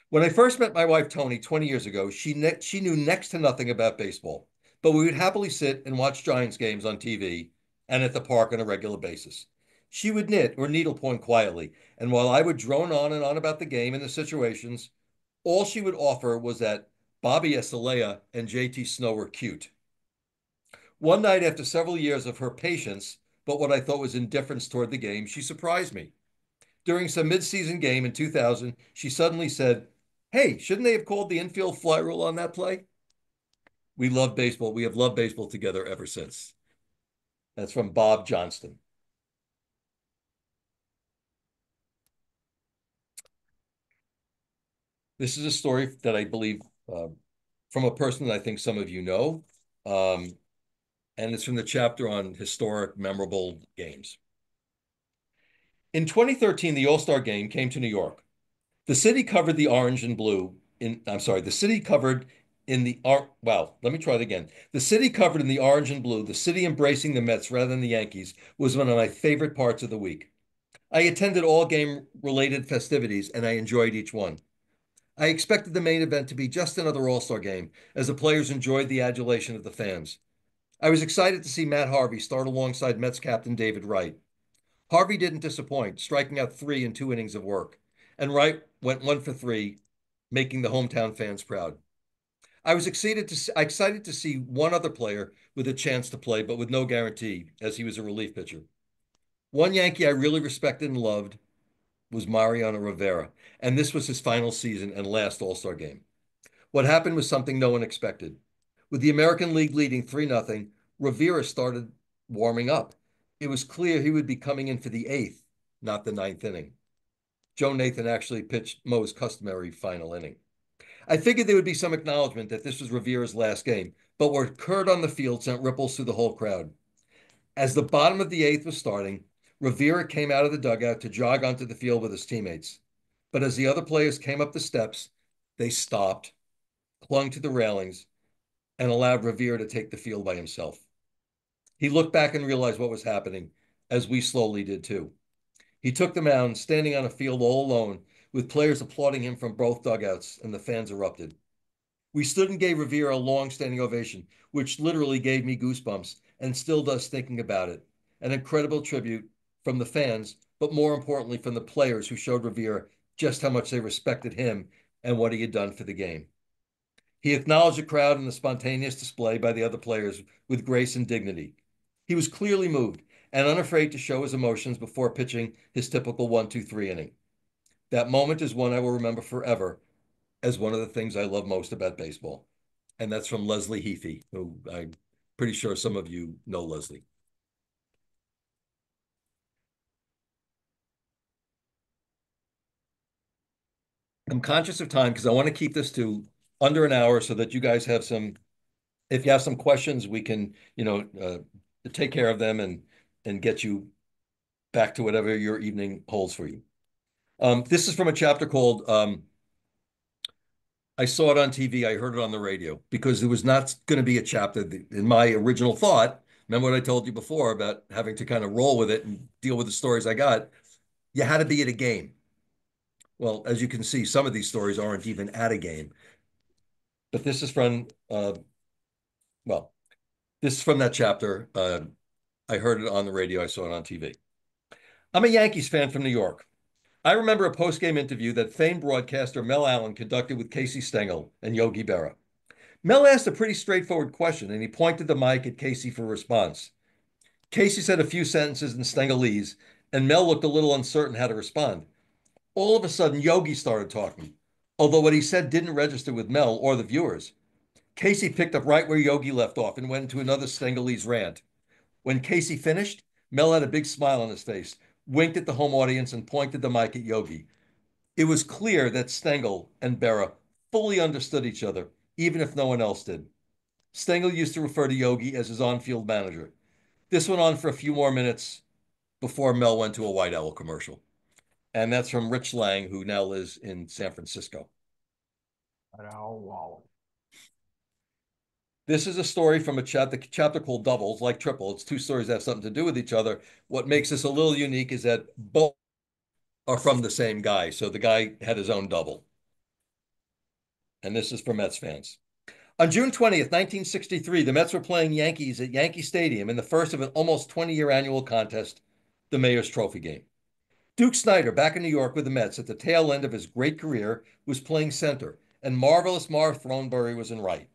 When I first met my wife, Tony, 20 years ago, she knew next to nothing about baseball, but we would happily sit and watch Giants games on TV and at the park on a regular basis. She would knit or needlepoint quietly, and while I would drone on and on about the game and the situations, all she would offer was that Bobby Esalea and JT Snow were cute. One night, after several years of her patience, but what I thought was indifference toward the game, she surprised me. During some midseason game in 2000, she suddenly said, "Hey, shouldn't they have called the infield fly rule on that play?" We love baseball. We have loved baseball together ever since. That's from Bob Johnston. This is a story that I believe from a person that I think some of you know. And it's from the chapter on historic, memorable games. In 2013, the All-Star Game came to New York. The city covered the orange and blue the city covered in the wow, let me try it again. The city covered in the orange and blue, the city embracing the Mets rather than the Yankees was one of my favorite parts of the week. I attended all game related festivities and I enjoyed each one. I expected the main event to be just another All-Star game as the players enjoyed the adulation of the fans. I was excited to see Matt Harvey start alongside Mets captain David Wright. Harvey didn't disappoint, striking out 3 in 2 innings of work, and Wright went 1 for 3, making the hometown fans proud. I was excited to see one other player with a chance to play, but with no guarantee, as he was a relief pitcher. One Yankee I really respected and loved was Mariano Rivera, and this was his final season and last All-Star game. What happened was something no one expected. With the American League leading 3-0, Rivera started warming up. It was clear he would be coming in for the 8th, not the 9th inning. Joe Nathan actually pitched Mo's customary final inning. I figured there would be some acknowledgement that this was Rivera's last game, but what occurred on the field sent ripples through the whole crowd. As the bottom of the 8th was starting, Rivera came out of the dugout to jog onto the field with his teammates. But as the other players came up the steps, they stopped, clung to the railings, and allowed Revere to take the field by himself. He looked back and realized what was happening, as we slowly did too. He took the mound, standing on a field all alone, with players applauding him from both dugouts, and the fans erupted. We stood and gave Revere a long standing ovation, which literally gave me goosebumps and still does thinking about it. An incredible tribute from the fans, but more importantly, from the players who showed Revere just how much they respected him and what he had done for the game. He acknowledged the crowd and the spontaneous display by the other players with grace and dignity. He was clearly moved and unafraid to show his emotions before pitching his typical 1-2-3 inning. That moment is one I will remember forever as one of the things I love most about baseball. And that's from Leslie Heafy, who I'm pretty sure some of you know Leslie. I'm conscious of time because I want to keep this to under an hour so that you guys have some, if you have some questions, we can, take care of them and get you back to whatever your evening holds for you. This is from a chapter called I saw it on TV, I heard it on the radio, because there was not going to be a chapter in my original thought. Remember what I told you before about having to kind of roll with it and deal with the stories I got? You had to be at a game. Well, as you can see, some of these stories aren't even at a game. But this is from, well, this is from that chapter. I heard it on the radio, I saw it on TV. I'm a Yankees fan from New York. I remember a post-game interview that famed broadcaster Mel Allen conducted with Casey Stengel and Yogi Berra. Mel asked a pretty straightforward question, and he pointed the mic at Casey for a response. Casey said a few sentences in Stengelese, and Mel looked a little uncertain how to respond. All of a sudden, Yogi started talking, although what he said didn't register with Mel or the viewers. Casey picked up right where Yogi left off and went into another Stengelese rant. When Casey finished, Mel had a big smile on his face, winked at the home audience, and pointed the mic at Yogi. It was clear that Stengel and Berra fully understood each other, even if no one else did. Stengel used to refer to Yogi as his on-field manager. This went on for a few more minutes before Mel went to a White Owl commercial. And that's from Rich Lang, who now lives in San Francisco. Oh, wow. This is a story from the chapter called Doubles, like Triple. It's two stories that have something to do with each other. What makes this a little unique is that both are from the same guy. So the guy had his own double. And this is for Mets fans. On June 20th, 1963, the Mets were playing Yankees at Yankee Stadium in the first of an almost 20-year annual contest, the Mayor's Trophy game. Duke Snider, back in New York with the Mets at the tail end of his great career, was playing center, and marvelous Marv Throneberry was in right.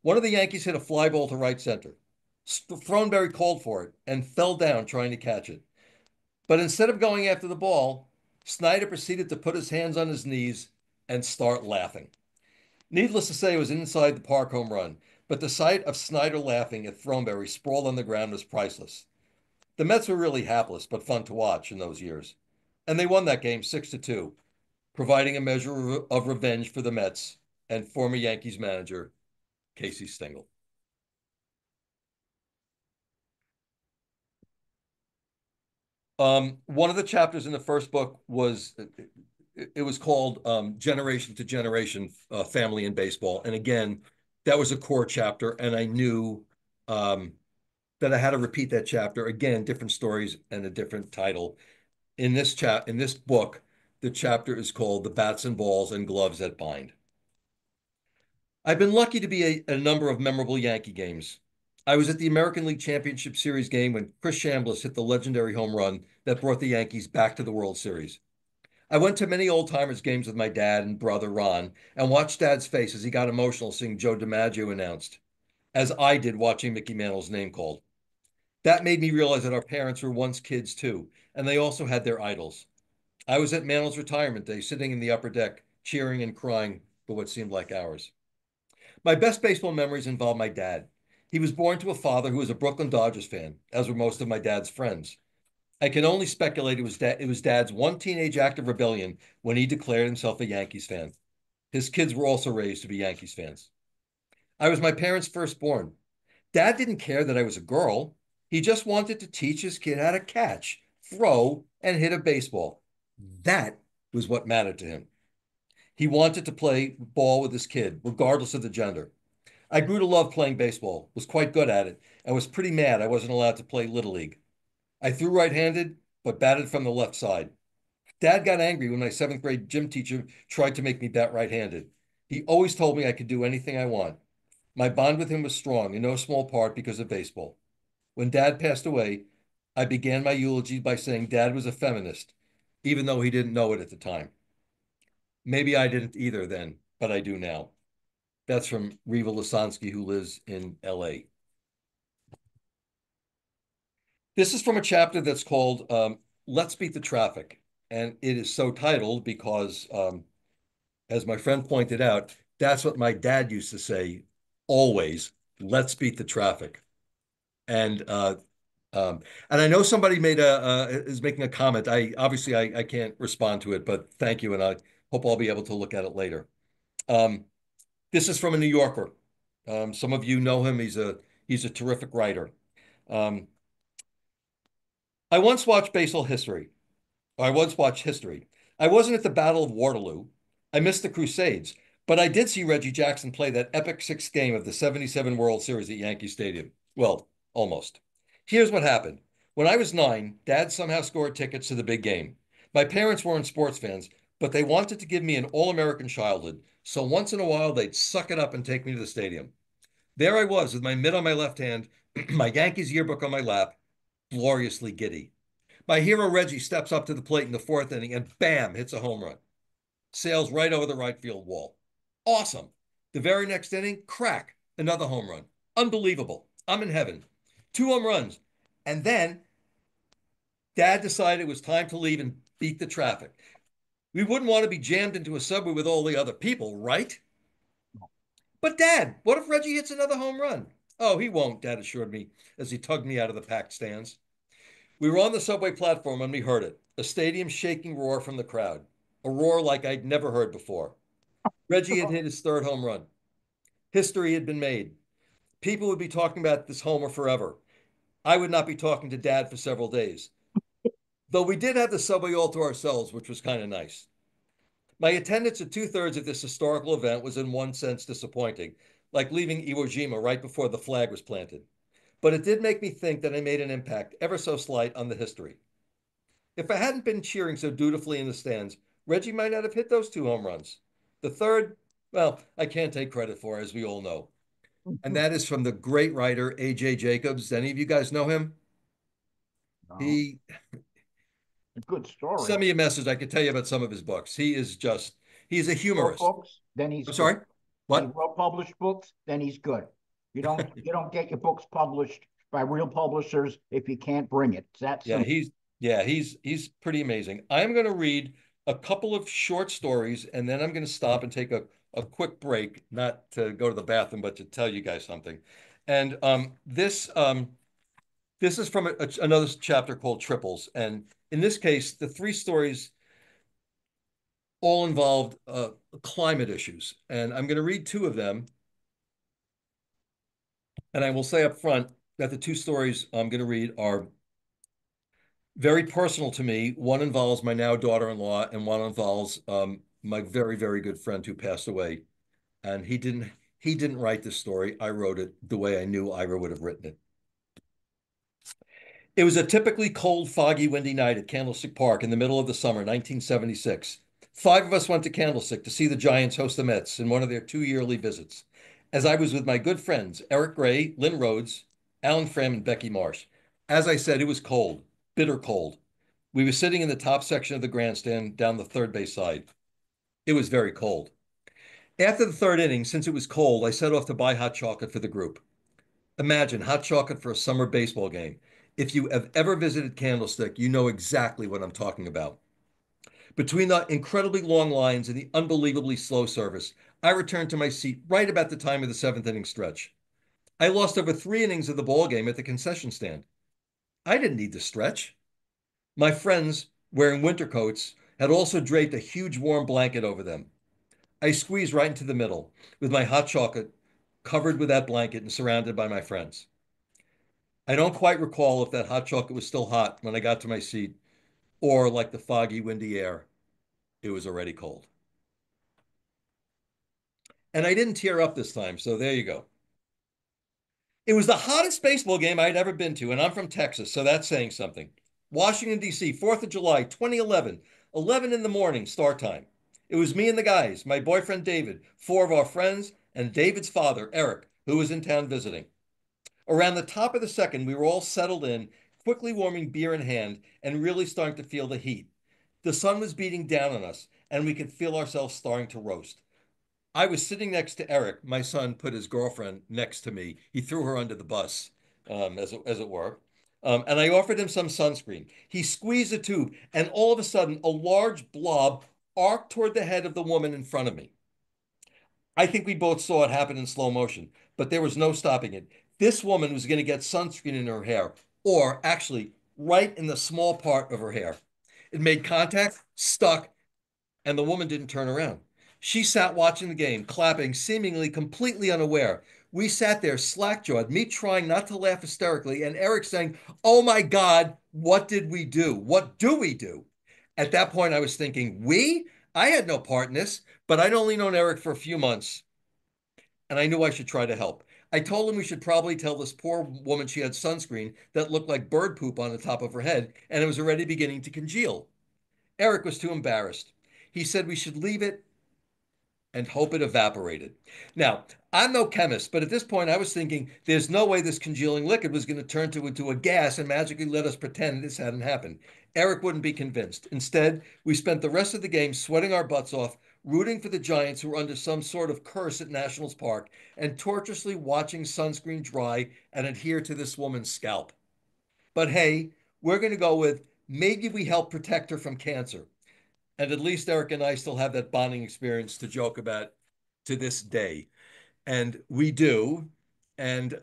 One of the Yankees hit a fly ball to right center. Throneberry called for it and fell down trying to catch it. But instead of going after the ball, Snider proceeded to put his hands on his knees and start laughing. Needless to say, it was an inside the park home run, but the sight of Snider laughing at Throneberry sprawled on the ground was priceless. The Mets were really hapless, but fun to watch in those years. And they won that game 6-2, providing a measure of revenge for the Mets and former Yankees manager Casey Stengel. One of the chapters in the first book was it was called Generation to Generation Family in Baseball. And again, that was a core chapter. And I knew that I had to repeat that chapter. Again, different stories and a different title. In this book, the chapter is called The Bats and Balls and Gloves That Bind. I've been lucky to be at a number of memorable Yankee games. I was at the American League Championship Series game when Chris Chambliss hit the legendary home run that brought the Yankees back to the World Series. I went to many old-timers games with my dad and brother Ron and watched Dad's face as he got emotional seeing Joe DiMaggio announced, as I did watching Mickey Mantle's name called. That made me realize that our parents were once kids too, and they also had their idols. I was at Mantle's retirement day, sitting in the upper deck, cheering and crying for what seemed like hours. My best baseball memories involve my dad. He was born to a father who was a Brooklyn Dodgers fan, as were most of my dad's friends. I can only speculate it was Dad's one teenage act of rebellion when he declared himself a Yankees fan. His kids were also raised to be Yankees fans. I was my parents' firstborn. Dad didn't care that I was a girl. He just wanted to teach his kid how to catch, throw, and hit a baseball. That was what mattered to him. He wanted to play ball with his kid, regardless of the gender. I grew to love playing baseball, was quite good at it, and was pretty mad I wasn't allowed to play Little League. I threw right-handed, but batted from the left side. Dad got angry when my seventh grade gym teacher tried to make me bat right-handed. He always told me I could do anything I want. My bond with him was strong, in no small part because of baseball. When Dad passed away, I began my eulogy by saying Dad was a feminist, even though he didn't know it at the time. Maybe I didn't either then, but I do now. That's from Reva Lasansky, who lives in LA. This is from a chapter that's called Let's Beat the Traffic. And it is so titled because, as my friend pointed out, that's what my dad used to say always, let's beat the traffic. And um, and I know somebody is making a comment. I can't respond to it, but thank you, and I hope I'll be able to look at it later. Um, this is from a New Yorker. Some of you know him. He's a terrific writer. Um, I once watched baseball history. I once watched history. I wasn't at the Battle of Waterloo. I missed the Crusades, but I did see Reggie Jackson play that epic sixth game of the '77 World Series at Yankee Stadium. Well, almost. Here's what happened. When I was 9, Dad somehow scored tickets to the big game. My parents weren't sports fans, but they wanted to give me an all-American childhood, so once in a while they'd suck it up and take me to the stadium. There I was with my mitt on my left hand, my Yankees yearbook on my lap, gloriously giddy. My hero Reggie steps up to the plate in the fourth inning and bam, hits a home run. Sails right over the right field wall. Awesome. The very next inning, crack, another home run. Unbelievable. I'm in heaven. 2 home runs. And then Dad decided it was time to leave and beat the traffic. We wouldn't want to be jammed into a subway with all the other people, right? But Dad, what if Reggie hits another home run? Oh, he won't, Dad assured me as he tugged me out of the packed stands. We were on the subway platform and we heard it, a stadium shaking roar from the crowd, a roar like I'd never heard before. Reggie had hit his third home run. History had been made. People would be talking about this homer forever. I would not be talking to Dad for several days. Though we did have the subway all to ourselves, which was kind of nice. My attendance at two-thirds of this historical event was in one sense disappointing, like leaving Iwo Jima right before the flag was planted. But it did make me think that I made an impact, ever so slight, on the history. If I hadn't been cheering so dutifully in the stands, Reggie might not have hit those 2 home runs. The third, well, I can't take credit for, as we all know. And that is from the great writer A.J. Jacobs. Any of you guys know him? No, He a good story. sent me a message. I could tell you about some of his books. He's a Wrote humorist. books, then he's I'm good. sorry? He What? wrote published books, then he's good. You don't get your books published by real publishers if you can't bring it. It's that Yeah, simple. he's pretty amazing. I'm going to read a couple of short stories and then I'm going to stop and take a quick break, not to go to the bathroom, but to tell you guys something. And this is from another chapter called Triples. And in this case, the 3 stories all involved climate issues. And I'm going to read 2 of them. And I will say up front that the 2 stories I'm going to read are very personal to me. One involves my now daughter-in-law, and one involves my very, very good friend who passed away. And he didn't write this story. I wrote it the way I knew Ira would have written it. It was a typically cold, foggy, windy night at Candlestick Park in the middle of the summer, 1976. 5 of us went to Candlestick to see the Giants host the Mets in one of their 2 yearly visits. As I was with my good friends, Eric Gray, Lynn Rhodes, Alan Fram, and Becky Marsh. As I said, it was cold, bitter cold. We were sitting in the top section of the grandstand down the third base side. It was very cold. After the third inning, since it was cold, I set off to buy hot chocolate for the group. Imagine hot chocolate for a summer baseball game. If you have ever visited Candlestick, you know exactly what I'm talking about. Between the incredibly long lines and the unbelievably slow service, I returned to my seat right about the time of the seventh inning stretch. I lost over 3 innings of the ball game at the concession stand. I didn't need to stretch. My friends, wearing winter coats, had also draped a huge warm blanket over them. I squeezed right into the middle, with my hot chocolate covered with that blanket and surrounded by my friends. I don't quite recall if that hot chocolate was still hot when I got to my seat, or like the foggy, windy air, it was already cold. And I didn't tear up this time, so there you go. It was the hottest baseball game I'd ever been to, and I'm from Texas, so that's saying something. Washington, D.C., 4th of July, 2011, 11 in the morning, start time. It was me and the guys, my boyfriend David, four of our friends, and David's father, Eric, who was in town visiting. Around the top of the second, we were all settled in, quickly warming beer in hand, and really starting to feel the heat. The sun was beating down on us, and we could feel ourselves starting to roast. I was sitting next to Eric. My son put his girlfriend next to me. He threw her under the bus, as it were. And I offered him some sunscreen. He squeezed the tube, and all of a sudden, a large blob arced toward the head of the woman in front of me. I think we both saw it happen in slow motion, but there was no stopping it. This woman was going to get sunscreen in her hair, or actually, right in the small part of her hair. It made contact, stuck, and the woman didn't turn around. She sat watching the game, clapping, seemingly completely unaware. We sat there slack-jawed, me trying not to laugh hysterically, and Eric saying, "Oh my God, what did we do? What do we do?" At that point, I was thinking, we? I had no part in this, but I'd only known Eric for a few months, and I knew I should try to help. I told him we should probably tell this poor woman she had sunscreen that looked like bird poop on the top of her head, and it was already beginning to congeal. Eric was too embarrassed. He said we should leave it and hope it evaporated. Now, I'm no chemist, but at this point I was thinking there's no way this congealing liquid was going to turn into a gas and magically let us pretend this hadn't happened. Eric wouldn't be convinced. Instead, we spent the rest of the game sweating our butts off, rooting for the Giants who were under some sort of curse at Nationals Park, and tortuously watching sunscreen dry and adhere to this woman's scalp. But hey, we're going to go with maybe we help protect her from cancer. And at least Eric and I still have that bonding experience to joke about to this day. And we do. And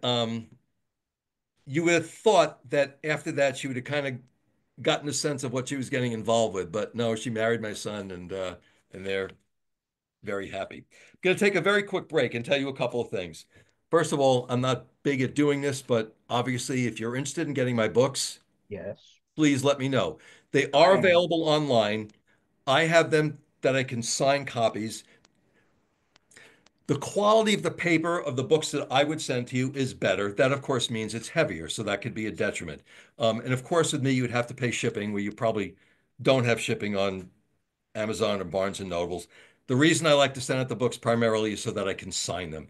you would have thought that after that, she would have kind of gotten a sense of what she was getting involved with. But no, she married my son, and they're very happy. I'm going to take a very quick break and tell you a couple of things. First of all, I'm not big at doing this, but obviously, if you're interested in getting my books, Yes, please let me know. They are I am. available online. I have them that I can sign copies. The quality of the paper of the books that I would send to you is better. That, of course, means it's heavier, so that could be a detriment. And of course, with me, you'd have to pay shipping, where you probably don't have shipping on Amazon or Barnes and Nobles. The reason I like to send out the books primarily is so that I can sign them.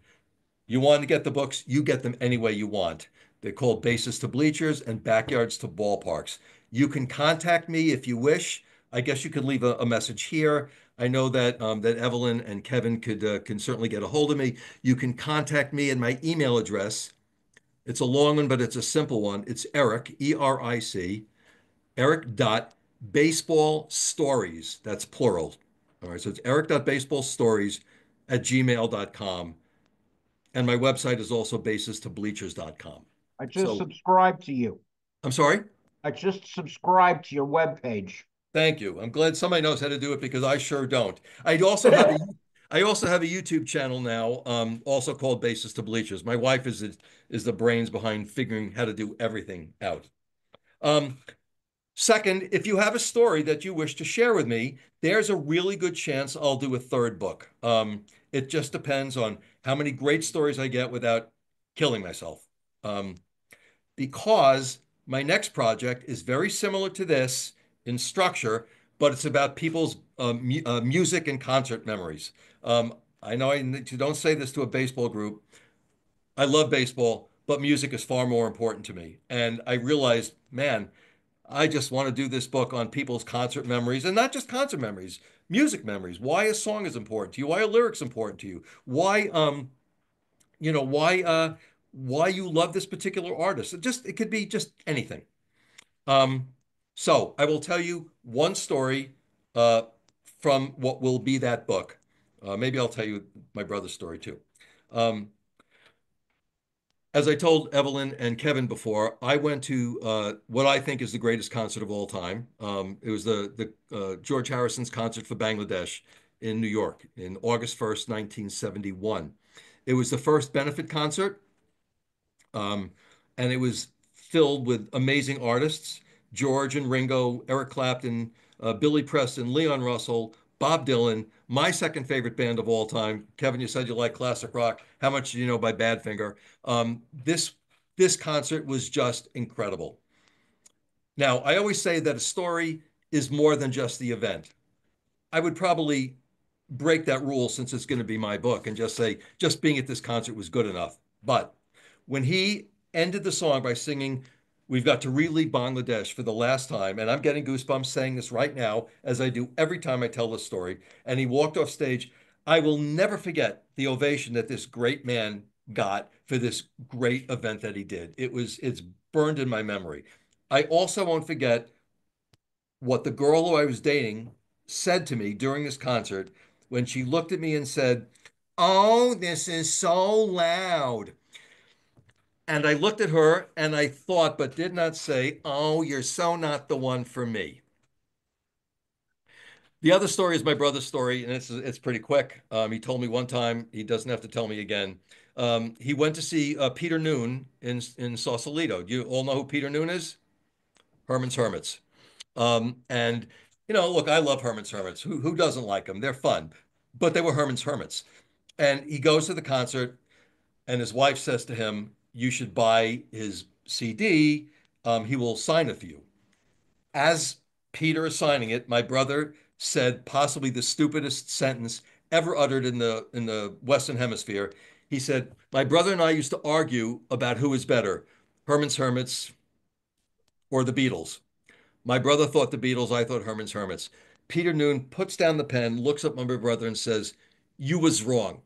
You want to get the books, you get them any way you want. They're called Bases to Bleachers and Backyards to Ballparks. You can contact me if you wish. I guess you could leave a message here. I know that that Evelyn and Kevin can certainly get a hold of me. You can contact me at my email address. It's a long one, but it's a simple one. It's Eric, E-R-I-C, Eric dot baseball stories. That's plural. All right, so it's eric.baseballstories at gmail.com. And my website is also basestobleachers.com. I just So subscribed to you. I'm sorry. I just subscribed to your webpage. Thank you. I'm glad somebody knows how to do it because I sure don't. I also have a YouTube channel now, also called Bases to Bleachers. My wife is the brains behind figuring how to do everything out. Um, Second, if you have a story that you wish to share with me, there's a really good chance I'll do a third book. It just depends on how many great stories I get without killing myself. Um, because my next project is very similar to this in structure, but it's about people's music and concert memories. I know you don't say this to a baseball group. I love baseball, but music is far more important to me. And I realized, man, I just want to do this book on people's concert memories, and not just concert memories, music memories. Why a song is important to you, why a lyric's important to you, why you know, why you love this particular artist. It could be just anything. Um, so I will tell you one story uh from what will be that book. Maybe I'll tell you my brother's story too. Um, as I told Evelyn and Kevin before, I went to what I think is the greatest concert of all time. It was the George Harrison's concert for Bangladesh in New York in August 1st, 1971. It was the first benefit concert, um, and it was filled with amazing artists: George and Ringo, Eric Clapton, Billy Preston, Leon Russell, Bob Dylan, my second favorite band of all time. Kevin, you said you like classic rock. How much do you know by Badfinger? This This concert was just incredible. Now, I always say that a story is more than just the event. I would probably break that rule since it's going to be my book and just say, just being at this concert was good enough. But when he ended the song by singing, "We've got to relive Bangladesh" for the last time, and I'm getting goosebumps saying this right now, as I do every time I tell this story, and he walked off stage, I will never forget the ovation that this great man got for this great event that he did. It's burned in my memory. I also won't forget what the girl who I was dating said to me during this concert when she looked at me and said, "Oh, this is so loud." And I looked at her and I thought, but did not say, "Oh, you're so not the one for me." The other story is my brother's story, and it's pretty quick. He told me one time, he doesn't have to tell me again. He went to see Peter Noon in Sausalito. Do you all know who Peter Noon is? Herman's Hermits. And look, I love Herman's Hermits. Who doesn't like them? They're fun, but they were Herman's Hermits. And he goes to the concert, and his wife says to him, "You should buy his CD. He will sign it for you." As Peter is signing it, my brother said possibly the stupidest sentence ever uttered in the Western Hemisphere. He said, "My brother and I used to argue about who is better, Herman's Hermits or the Beatles. My brother thought the Beatles, I thought Herman's Hermits." Peter Noon puts down the pen, looks up at my brother and says, "You was wrong."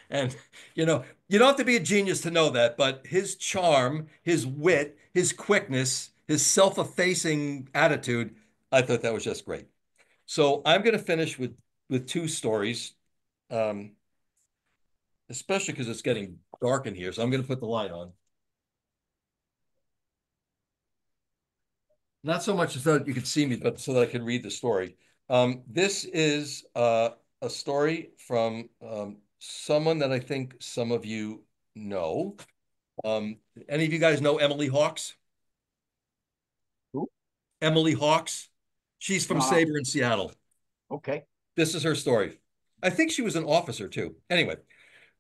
And you don't have to be a genius to know that, but his charm, his wit, his quickness, his self-effacing attitude, I thought that was just great. So I'm going to finish with two stories, um, especially because it's getting dark in here. So I'm going to put the light on. Not so much so that you could see me, but so that I can read the story. This is a story from someone that I think some of you know. Um, any of you guys know Emily Hawks? Who? Emily Hawks. She's from No, no. SABR in Seattle. Okay. This is her story. I think she was an officer too. Anyway,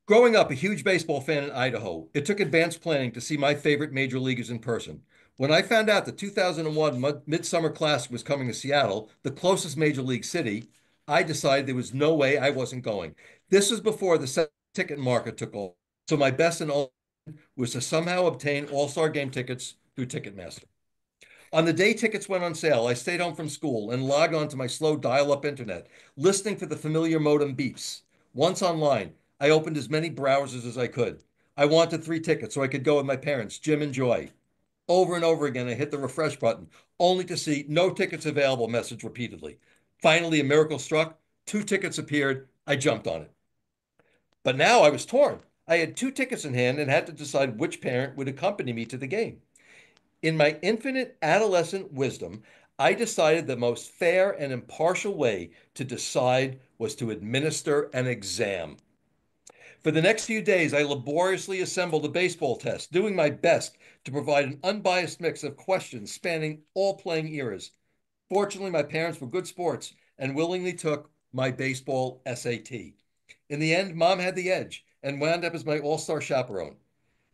growing up a huge baseball fan in Idaho, it took advanced planning to see my favorite major leaguers in person. When I found out the 2001 Midsummer Classic was coming to Seattle, the closest major league city, I decided there was no way I wasn't going. This was before the ticket market took off. So my best and all was to somehow obtain All-Star game tickets through Ticketmaster. On the day tickets went on sale, I stayed home from school and logged on to my slow dial-up internet, listening for the familiar modem beeps. Once online, I opened as many browsers as I could. I wanted 3 tickets so I could go with my parents, Jim and Joy. Over and over again, I hit the refresh button, only to see "no tickets available" message repeatedly. Finally, a miracle struck. 2 tickets appeared. I jumped on it. But now I was torn. I had 2 tickets in hand and had to decide which parent would accompany me to the game. In my infinite adolescent wisdom, I decided the most fair and impartial way to decide was to administer an exam. For the next few days, I laboriously assembled a baseball test, doing my best to provide an unbiased mix of questions spanning all playing eras. Fortunately, my parents were good sports and willingly took my baseball SAT. In the end, mom had the edge and wound up as my all-star chaperone.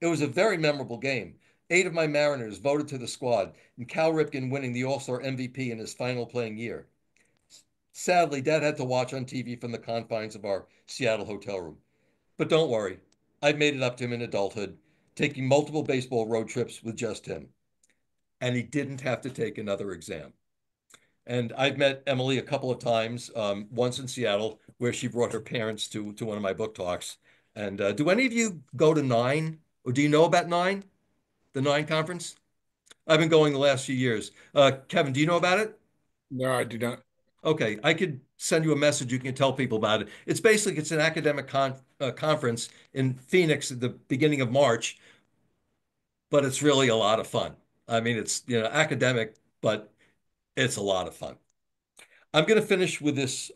It was a very memorable game. 8 of my Mariners voted to the squad, and Cal Ripken winning the All-Star MVP in his final playing year. Sadly, Dad had to watch on TV from the confines of our Seattle hotel room. But don't worry, I've made it up to him in adulthood, taking multiple baseball road trips with just him. And he didn't have to take another exam. And I've met Emily a couple of times, once in Seattle, where she brought her parents to one of my book talks. And do any of you go to Nine? Or do you know about Nine, the Nine conference? I've been going the last few years. Kevin, do you know about it? No, I do not. Okay, I could send you a message. You can tell people about it. It's an academic conference in Phoenix at the beginning of March, but it's really a lot of fun. I mean, it's academic, but it's a lot of fun. I'm going to finish with this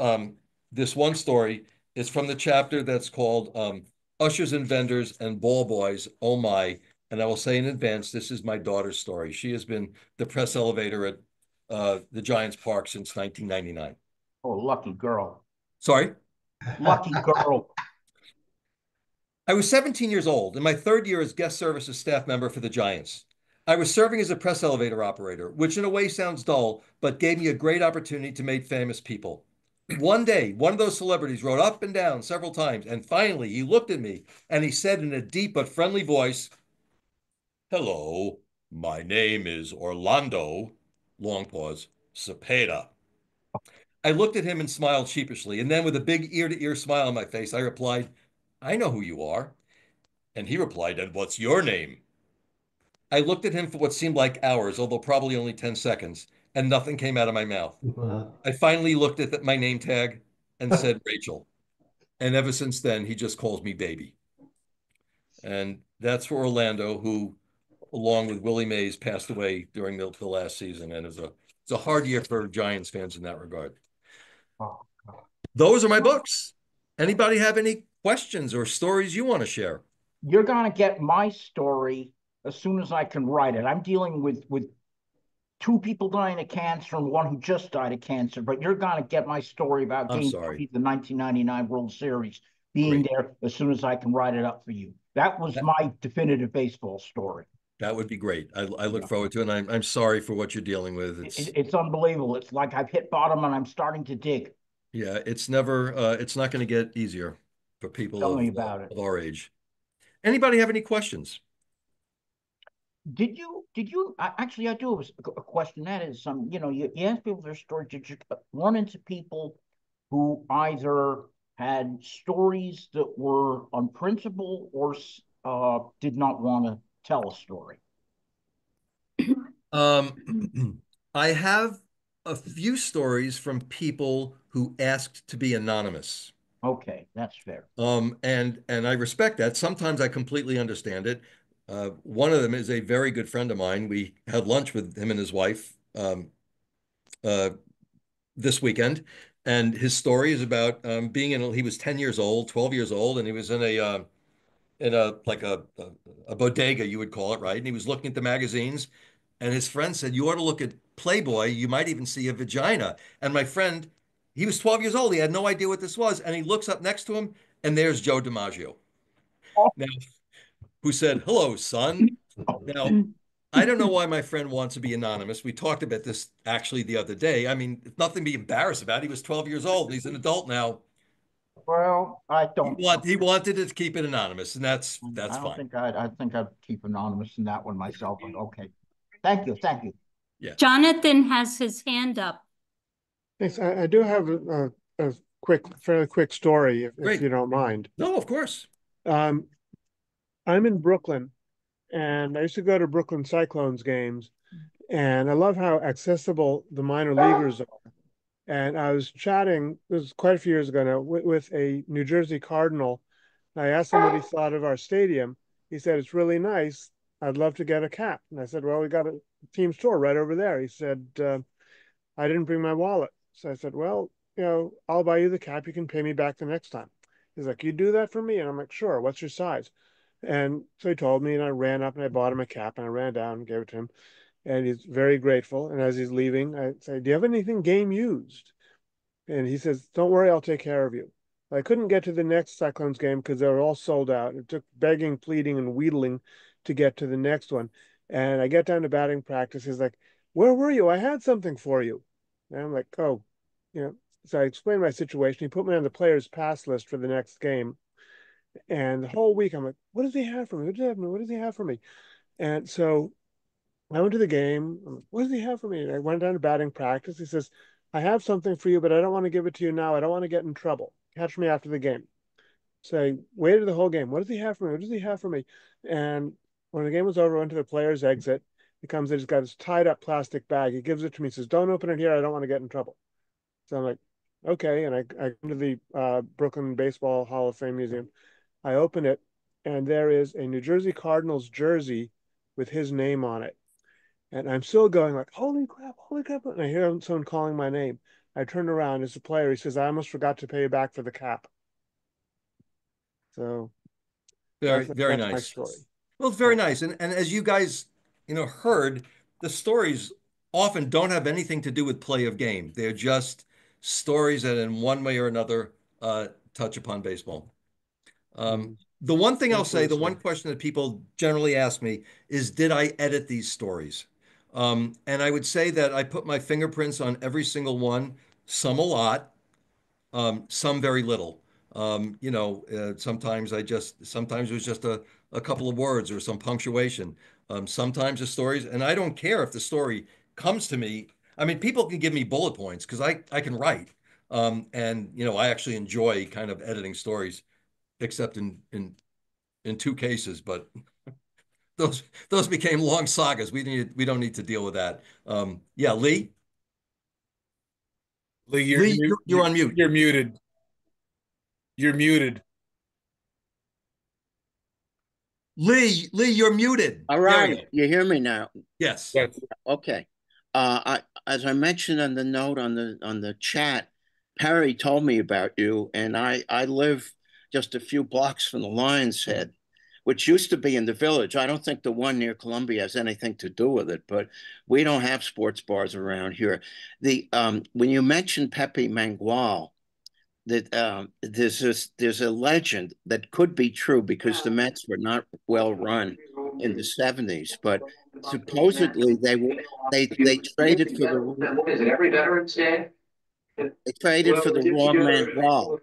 one story. It's from the chapter that's called Ushers and Vendors and Ball Boys. Oh my. And I will say in advance, this is my daughter's story. She has been the press elevator at the Giants Park since 1999. Oh, lucky girl. Sorry. Lucky girl. I was 17 years old in my third year as guest services staff member for the Giants. I was serving as a press elevator operator, which in a way sounds dull, but gave me a great opportunity to meet famous people. One day, one of those celebrities rode up and down several times, and finally he looked at me and he said in a deep but friendly voice, "Hello, my name is Orlando," long pause, "Cepeda." I looked at him and smiled sheepishly, and then with a big ear-to-ear smile on my face, I replied, "I know who you are." And he replied, "And what's your name?" I looked at him for what seemed like hours, although probably only 10 seconds, and nothing came out of my mouth. I finally looked at my name tag and said, "Rachel." And ever since then, he just calls me baby. And that's for Orlando, who, along with Willie Mays, passed away during the last season. And it's a hard year for Giants fans in that regard. Oh, Those are my books. Anybody have any questions or stories you want to share? you're gonna get my story as soon as I can write it. I'm dealing with two people dying of cancer and one who just died of cancer, but you're gonna get my story about I'm Game sorry. 3 of the 1999 World Series being Great. there as soon as I can write it up for you. That was That, my definitive baseball story. that would be great. I look Yeah. forward to it. And I'm sorry for what you're dealing with. It's unbelievable. It's like I've hit bottom and I'm starting to dig. Yeah, it's not going to get easier for people Tell me about it. of our age. Anybody have any questions? Actually, I do have a question. That is, you ask people their story. Did you run into people who either had stories that were unprintable or did not want to tell a story? I have a few stories from people who asked to be anonymous. Okay, that's fair. And I respect that. Sometimes I completely understand it. One of them is a very good friend of mine. We had lunch with him and his wife uh, this weekend, and his story is about being in. He was 10 years old, 12 years old, and he was in a like a bodega, you would call it, right? And he was looking at the magazines, and his friend said, "You ought to look at Playboy. You might even see a vagina." And my friend, he was 12 years old. He had no idea what this was, and he looks up next to him, and there's Joe DiMaggio. Now, who said, "Hello, son." Now, I don't know why my friend wants to be anonymous. We talked about this actually the other day. I mean, it's nothing to be embarrassed about. He was 12 years old, and he's an adult now. Well, I He don't. want he wanted to keep it anonymous, and that's I don't fine. think I think I'd keep anonymous in that one myself. But okay, thank you, thank you. Yeah, Jonathan has his hand up. Thanks. I do have a fairly quick story, if great. you don't mind. No, of course. Um, I'm in Brooklyn, and I used to go to Brooklyn Cyclones games, and I love how accessible the minor leaguers are. And I was chatting, this was quite a few years ago now, with a New Jersey Cardinal. I asked him what he thought of our stadium. He said, "It's really nice. I'd love to get a cap." And I said, "Well, we got a team store right over there." He said, "I didn't bring my wallet." So I said, "Well, I'll buy you the cap. You can pay me back the next time." He's like, "You do that for me?" And I'm like, "Sure. What's your size?" And so he told me, and I ran up and I bought him a cap, and I ran down and gave it to him. And he's very grateful. And as he's leaving, I say, "Do you have anything game used?" And he says, "Don't worry, I'll take care of you." I couldn't get to the next Cyclones game because they were all sold out. It took begging, pleading, and wheedling to get to the next one. And I get down to batting practice. He's like, "Where were you? I had something for you." And I'm like, "Oh, you know." So I explained my situation. He put me on the players' pass list for the next game. And the whole week, I'm like, "What does he have for me? What does he have for me? What does he have for me?" And so I went to the game. I'm like, "What does he have for me?" And I went down to batting practice. He says, "I have something for you, but I don't want to give it to you now. I don't want to get in trouble. Catch me after the game." So I waited the whole game. "What does he have for me? What does he have for me?" And when the game was over, I went to the player's exit. He comes in, he's got his tied up plastic bag. He gives it to me. He says, "Don't open it here. I don't want to get in trouble." So I'm like, "Okay." And I come to the Brooklyn Baseball Hall of Fame Museum. I open it, and there is a New Jersey Cardinals jersey with his name on it. And I'm still going like, "Holy crap, holy crap." And I hear someone calling my name. I turn around, it's a player. He says, "I almost forgot to pay you back for the cap." So Very, very that's my nice. story. Well, it's very nice. And as you guys, heard, the stories often don't have anything to do with play of game. They're just stories that in one way or another touch upon baseball. Um, Mm. The one thing I'll say, the one Interesting. question that people generally ask me is, did I edit these stories? And I would say that I put my fingerprints on every single one, some a lot, some very little. Sometimes it was just a couple of words or some punctuation. Sometimes the stories, and I don't care if the story comes to me. I mean, people can give me bullet points because I can write. I actually enjoy kind of editing stories, except in two cases, but those became long sagas. We don't need to deal with that. Yeah, Lee. Lee, Lee, you're on mute. you're muted. You're muted. Lee, you're muted. All There we right, go. you hear me now? Yes. Yes. Okay. As I mentioned on the note on the chat, Perry told me about you, and I live just a few blocks from the Lion's Head, which used to be in the Village. I don't think the one near Columbia has anything to do with it, but we don't have sports bars around here. The When you mentioned Pepe Mangual, that there's a legend that could be true because the Mets were not well run in the 70s, but supposedly they traded for the What is it, every Veterans Day? they traded for the wrong man wall.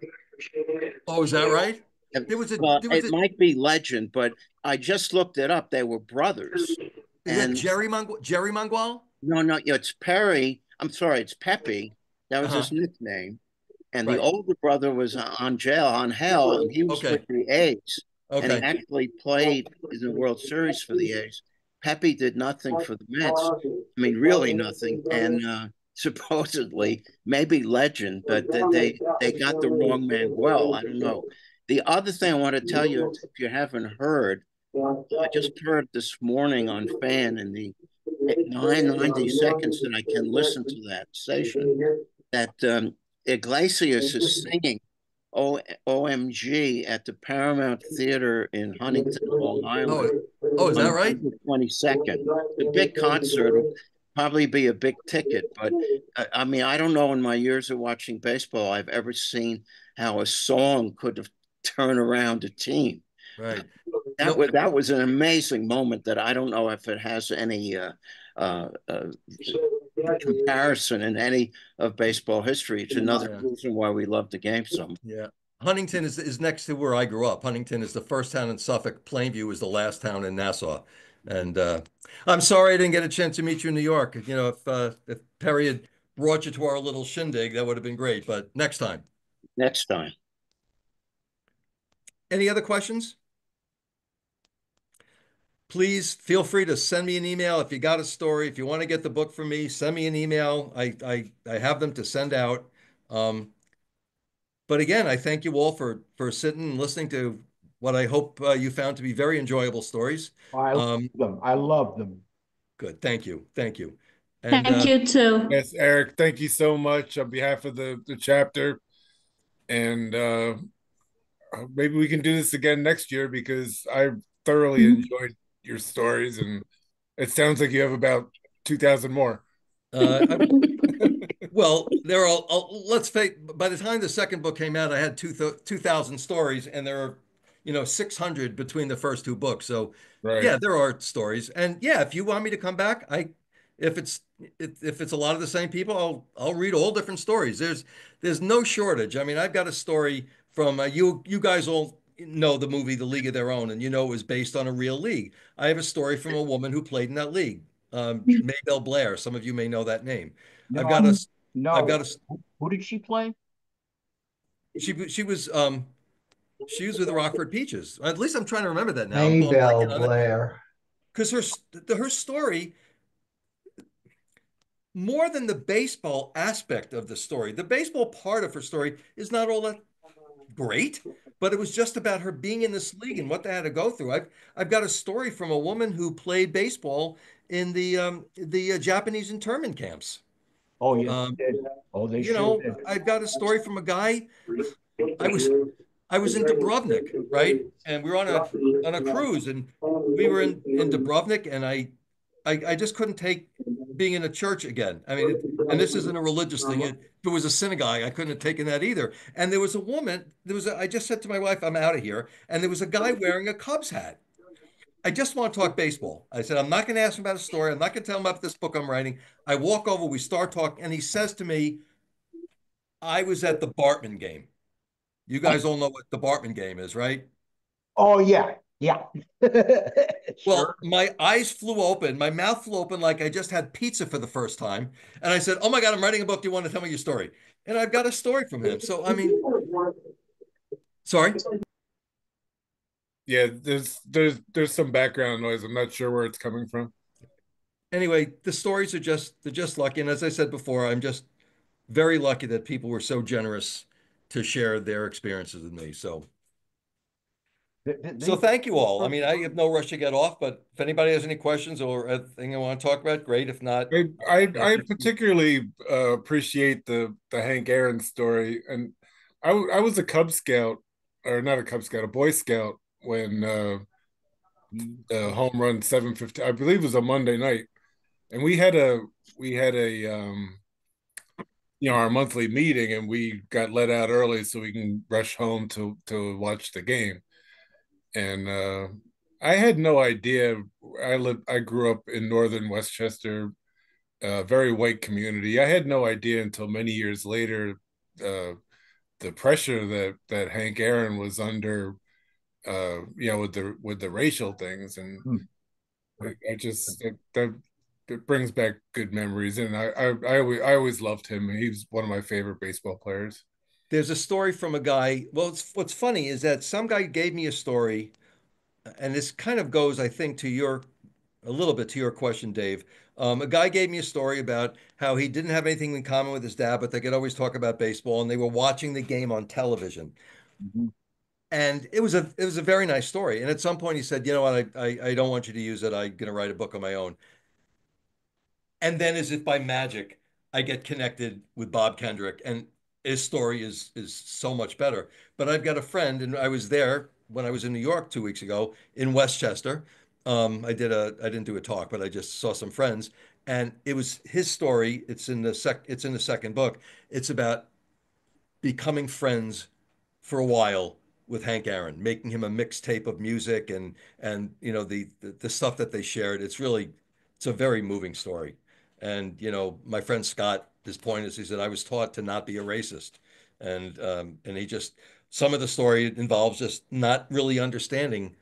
Oh, is that right? Well, There was it a might be legend, but I just looked it up. They were brothers, Is that and Jerry Mangual? no, it's Perry. I'm sorry, it's Pepe. That was Uh-huh. his nickname. And the Right. older brother was on hell, and he was with Okay. the A's, and he Okay. actually played in the World Series for the A's. Pepe did nothing for the Mets. I mean, really nothing. And supposedly, maybe legend, but they got the wrong man well. I don't know. The other thing I want to tell you, if you haven't heard, I just heard this morning on Fan in the 990 seconds that I can listen to that station that Iglesias is singing OMG at the Paramount Theater in Huntington, Long Oh, Island oh, is on that right? November 22nd. A big concert. It'll probably be a big ticket, but I mean, I don't know in my years of watching baseball, I've ever seen how a song could have turned around a team. Right. No, That was an amazing moment that I don't know if it has any uh, uh, comparison in any of baseball history. It's another yeah. reason why we love the game so much. Yeah. Huntington is next to where I grew up. Huntington is the first town in Suffolk. Plainview is the last town in Nassau. And I'm sorry I didn't get a chance to meet you in New York. If Perry had brought you to our little shindig, that would have been great. But next time. Next time. Any other questions? Please feel free to send me an email if you got a story. If you want to get the book from me, send me an email. I have them to send out. Um, but again, I thank you all for sitting and listening to what I hope you found to be very enjoyable stories. I love Um, them. I love them. Good. Thank you. And Thank you too. Yes, Eric, thank you so much on behalf of the chapter. And maybe we can do this again next year because I thoroughly Mhm. enjoyed your stories. And it sounds like you have about 2,000 more. uh, well, there are, let's face, by the time the second book came out, I had 2,000 stories, and there are, 600 between the first two books. So, Right. yeah, there are stories. And yeah, if you want me to come back, if it's if it's a lot of the same people, I'll read all different stories. There's no shortage. I mean, I've got a story from you guys all know the movie The League of Their Own, and it was based on a real league. I have a story from a woman who played in that league, Maybelle Blair. Some of you may know that name. I've got No, a I've no. got a Who did she play? she was with the Rockford Peaches. At least I'm trying to remember that now. I'm blanking Maybelle on it Blair. because her story, more than the baseball aspect of the story, the baseball part of her story is not all that great, but it was just about her being in this league and what they had to go through. I've got a story from a woman who played baseball in the Japanese internment camps. Oh, yes, Um, they did. Oh, they sure did. I've got a story from a guy. I was I was in Dubrovnik, right? And we were on a cruise, and we were in Dubrovnik, and I just couldn't take being in a church again. I mean, and this isn't a religious thing. If it was a synagogue, I couldn't have taken that either. And there was a woman, I just said to my wife, I'm out of here. And there was a guy wearing a Cubs hat. I just want to talk baseball. I said, I'm not going to ask him about a story. I'm not going to tell him about this book I'm writing. I walk over, we start talking, and he says to me, I was at the Bartman game. You guys all know what the Bartman game is, right? Oh yeah, yeah. Sure. Well, my eyes flew open, my mouth flew open like I just had pizza for the first time. And I said, oh my God, I'm writing a book. Do you want to tell me your story? And I've got a story from him. So, I mean, sorry. Yeah, there's some background noise. I'm not sure where it's coming from. Anyway, the stories are they're just lucky. And as I said before, I'm just very lucky that people were so generous to share their experiences with me. So thank you all. I mean, I have no rush to get off, but if anybody has any questions or anything I want to talk about, great. If not, I particularly appreciate the Hank Aaron story, and I was a Cub Scout, or not a Cub Scout, a Boy Scout when home run 750, I believe it was a Monday night, and we had a our monthly meeting, and we got let out early so we can rush home to watch the game. And I had no idea. I grew up in northern Westchester, very white community. I had no idea until many years later uh, the pressure that Hank Aaron was under, with the racial things, and I just it brings back good memories. And I always loved him. He was one of my favorite baseball players. there's a story from a guy. Well, what's funny is that some guy gave me a story, and this kind of goes, I think, a little bit to your question, Dave. A guy gave me a story about how he didn't have anything in common with his dad, but they could always talk about baseball, and they were watching the game on television. Mhm. And it was a very nice story. And at some point, he said, "You know what? I don't want you to use it. I'm going to write a book on my own." And then, as if by magic, I get connected with Bob Kendrick, and his story is so much better. But I've got a friend, and I was there when I was in New York 2 weeks ago in Westchester. I didn't do a talk, but I just saw some friends, and it was his story. It's in the second book. It's about becoming friends for a while with Hank Aaron, making him a mixtape of music and the stuff that they shared. It's a very moving story. And my friend Scott, his point is, he said, I was taught to not be a racist, and he just some of the story involves just not really understanding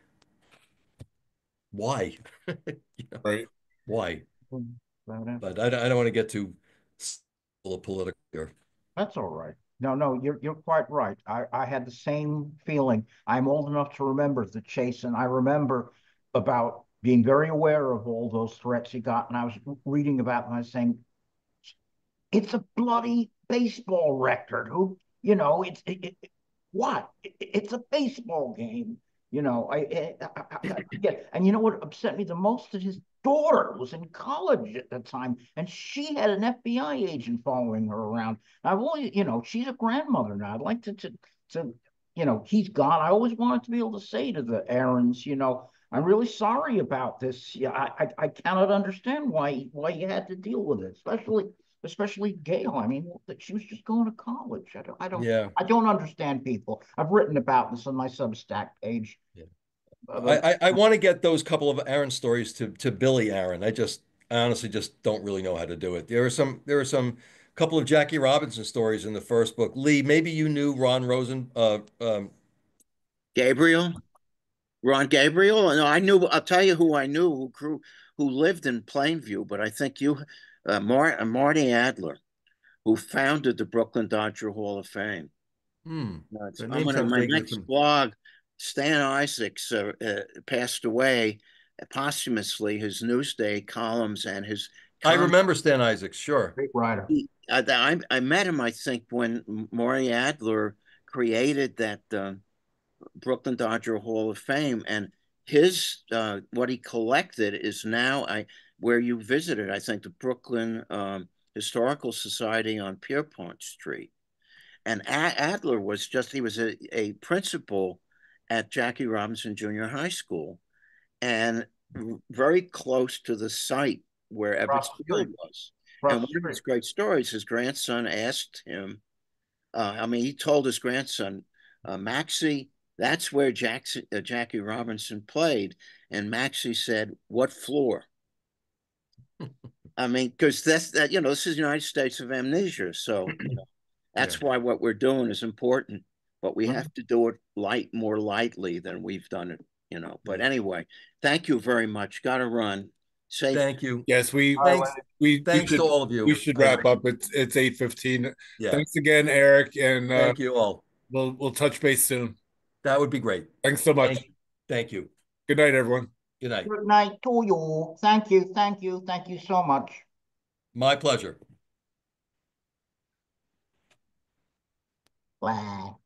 why, you know, Right. why. Mhm. But I don't want to get too political here. That's all right. No, no, you're quite right. I had the same feeling. I'm old enough to remember the chase, and I remember about being very aware of all those threats he got. And I was reading about them. I was saying, it's a bloody baseball record. What? It's a baseball game. I forget. And you know what upset me the most? That his daughter was in college at the time, and she had an FBI agent following her around. I've always, she's a grandmother now. I'd like to, he's gone. I always wanted to be able to say to the Aarons, I'm really sorry about this. Yeah, I cannot understand why you had to deal with it, especially Gail. I mean, that she was just going to college. Yeah. I don't understand people. I've written about this on my Substack page. Yeah. But I want to get those couple of Aaron stories to Billy Aaron. I honestly just don't really know how to do it. There are some couple of Jackie Robinson stories in the first book. Lee, maybe you knew Ron Rosen. Gabriel, Ron Gabriel. No, I knew. I'll tell you who I knew who lived in Plainview, but I think Marty Adler, who founded the Brooklyn Dodger Hall of Fame. Hmm, that I'm name gonna sounds my vaguely next familiar. blog. Stan Isaacs passed away posthumously. His Newsday columns and his I com. remember Stan Isaacs, sure. great writer. I met him, I think, when Maury Adler created that Brooklyn Dodger Hall of Fame, and his what he collected is now where you visited. I think the Brooklyn Historical Society on Pierpont Street. And Adler he was a principal at Jackie Robinson Junior High School, and very close to the site where Ebbets Field was. And one of his great stories, his grandson asked him, he told his grandson, Maxie, that's where Jackie Robinson played. And Maxie said, what floor? Because this is the United States of amnesia. So that's why what we're doing is important, but we have to do it more lightly than we've done it, But anyway, thank you very much. Got to run. Safe. Thank you. Yes, Thanks to all of you. We should wrap up. It's 8:15. Yeah. Thanks again, Eric, and thank you all. We'll touch base soon. That would be great. Thanks so much. Thank you. Good night, everyone. Good night. Good night to you. Thank you. Thank you. Thank you so much. My pleasure. Bye.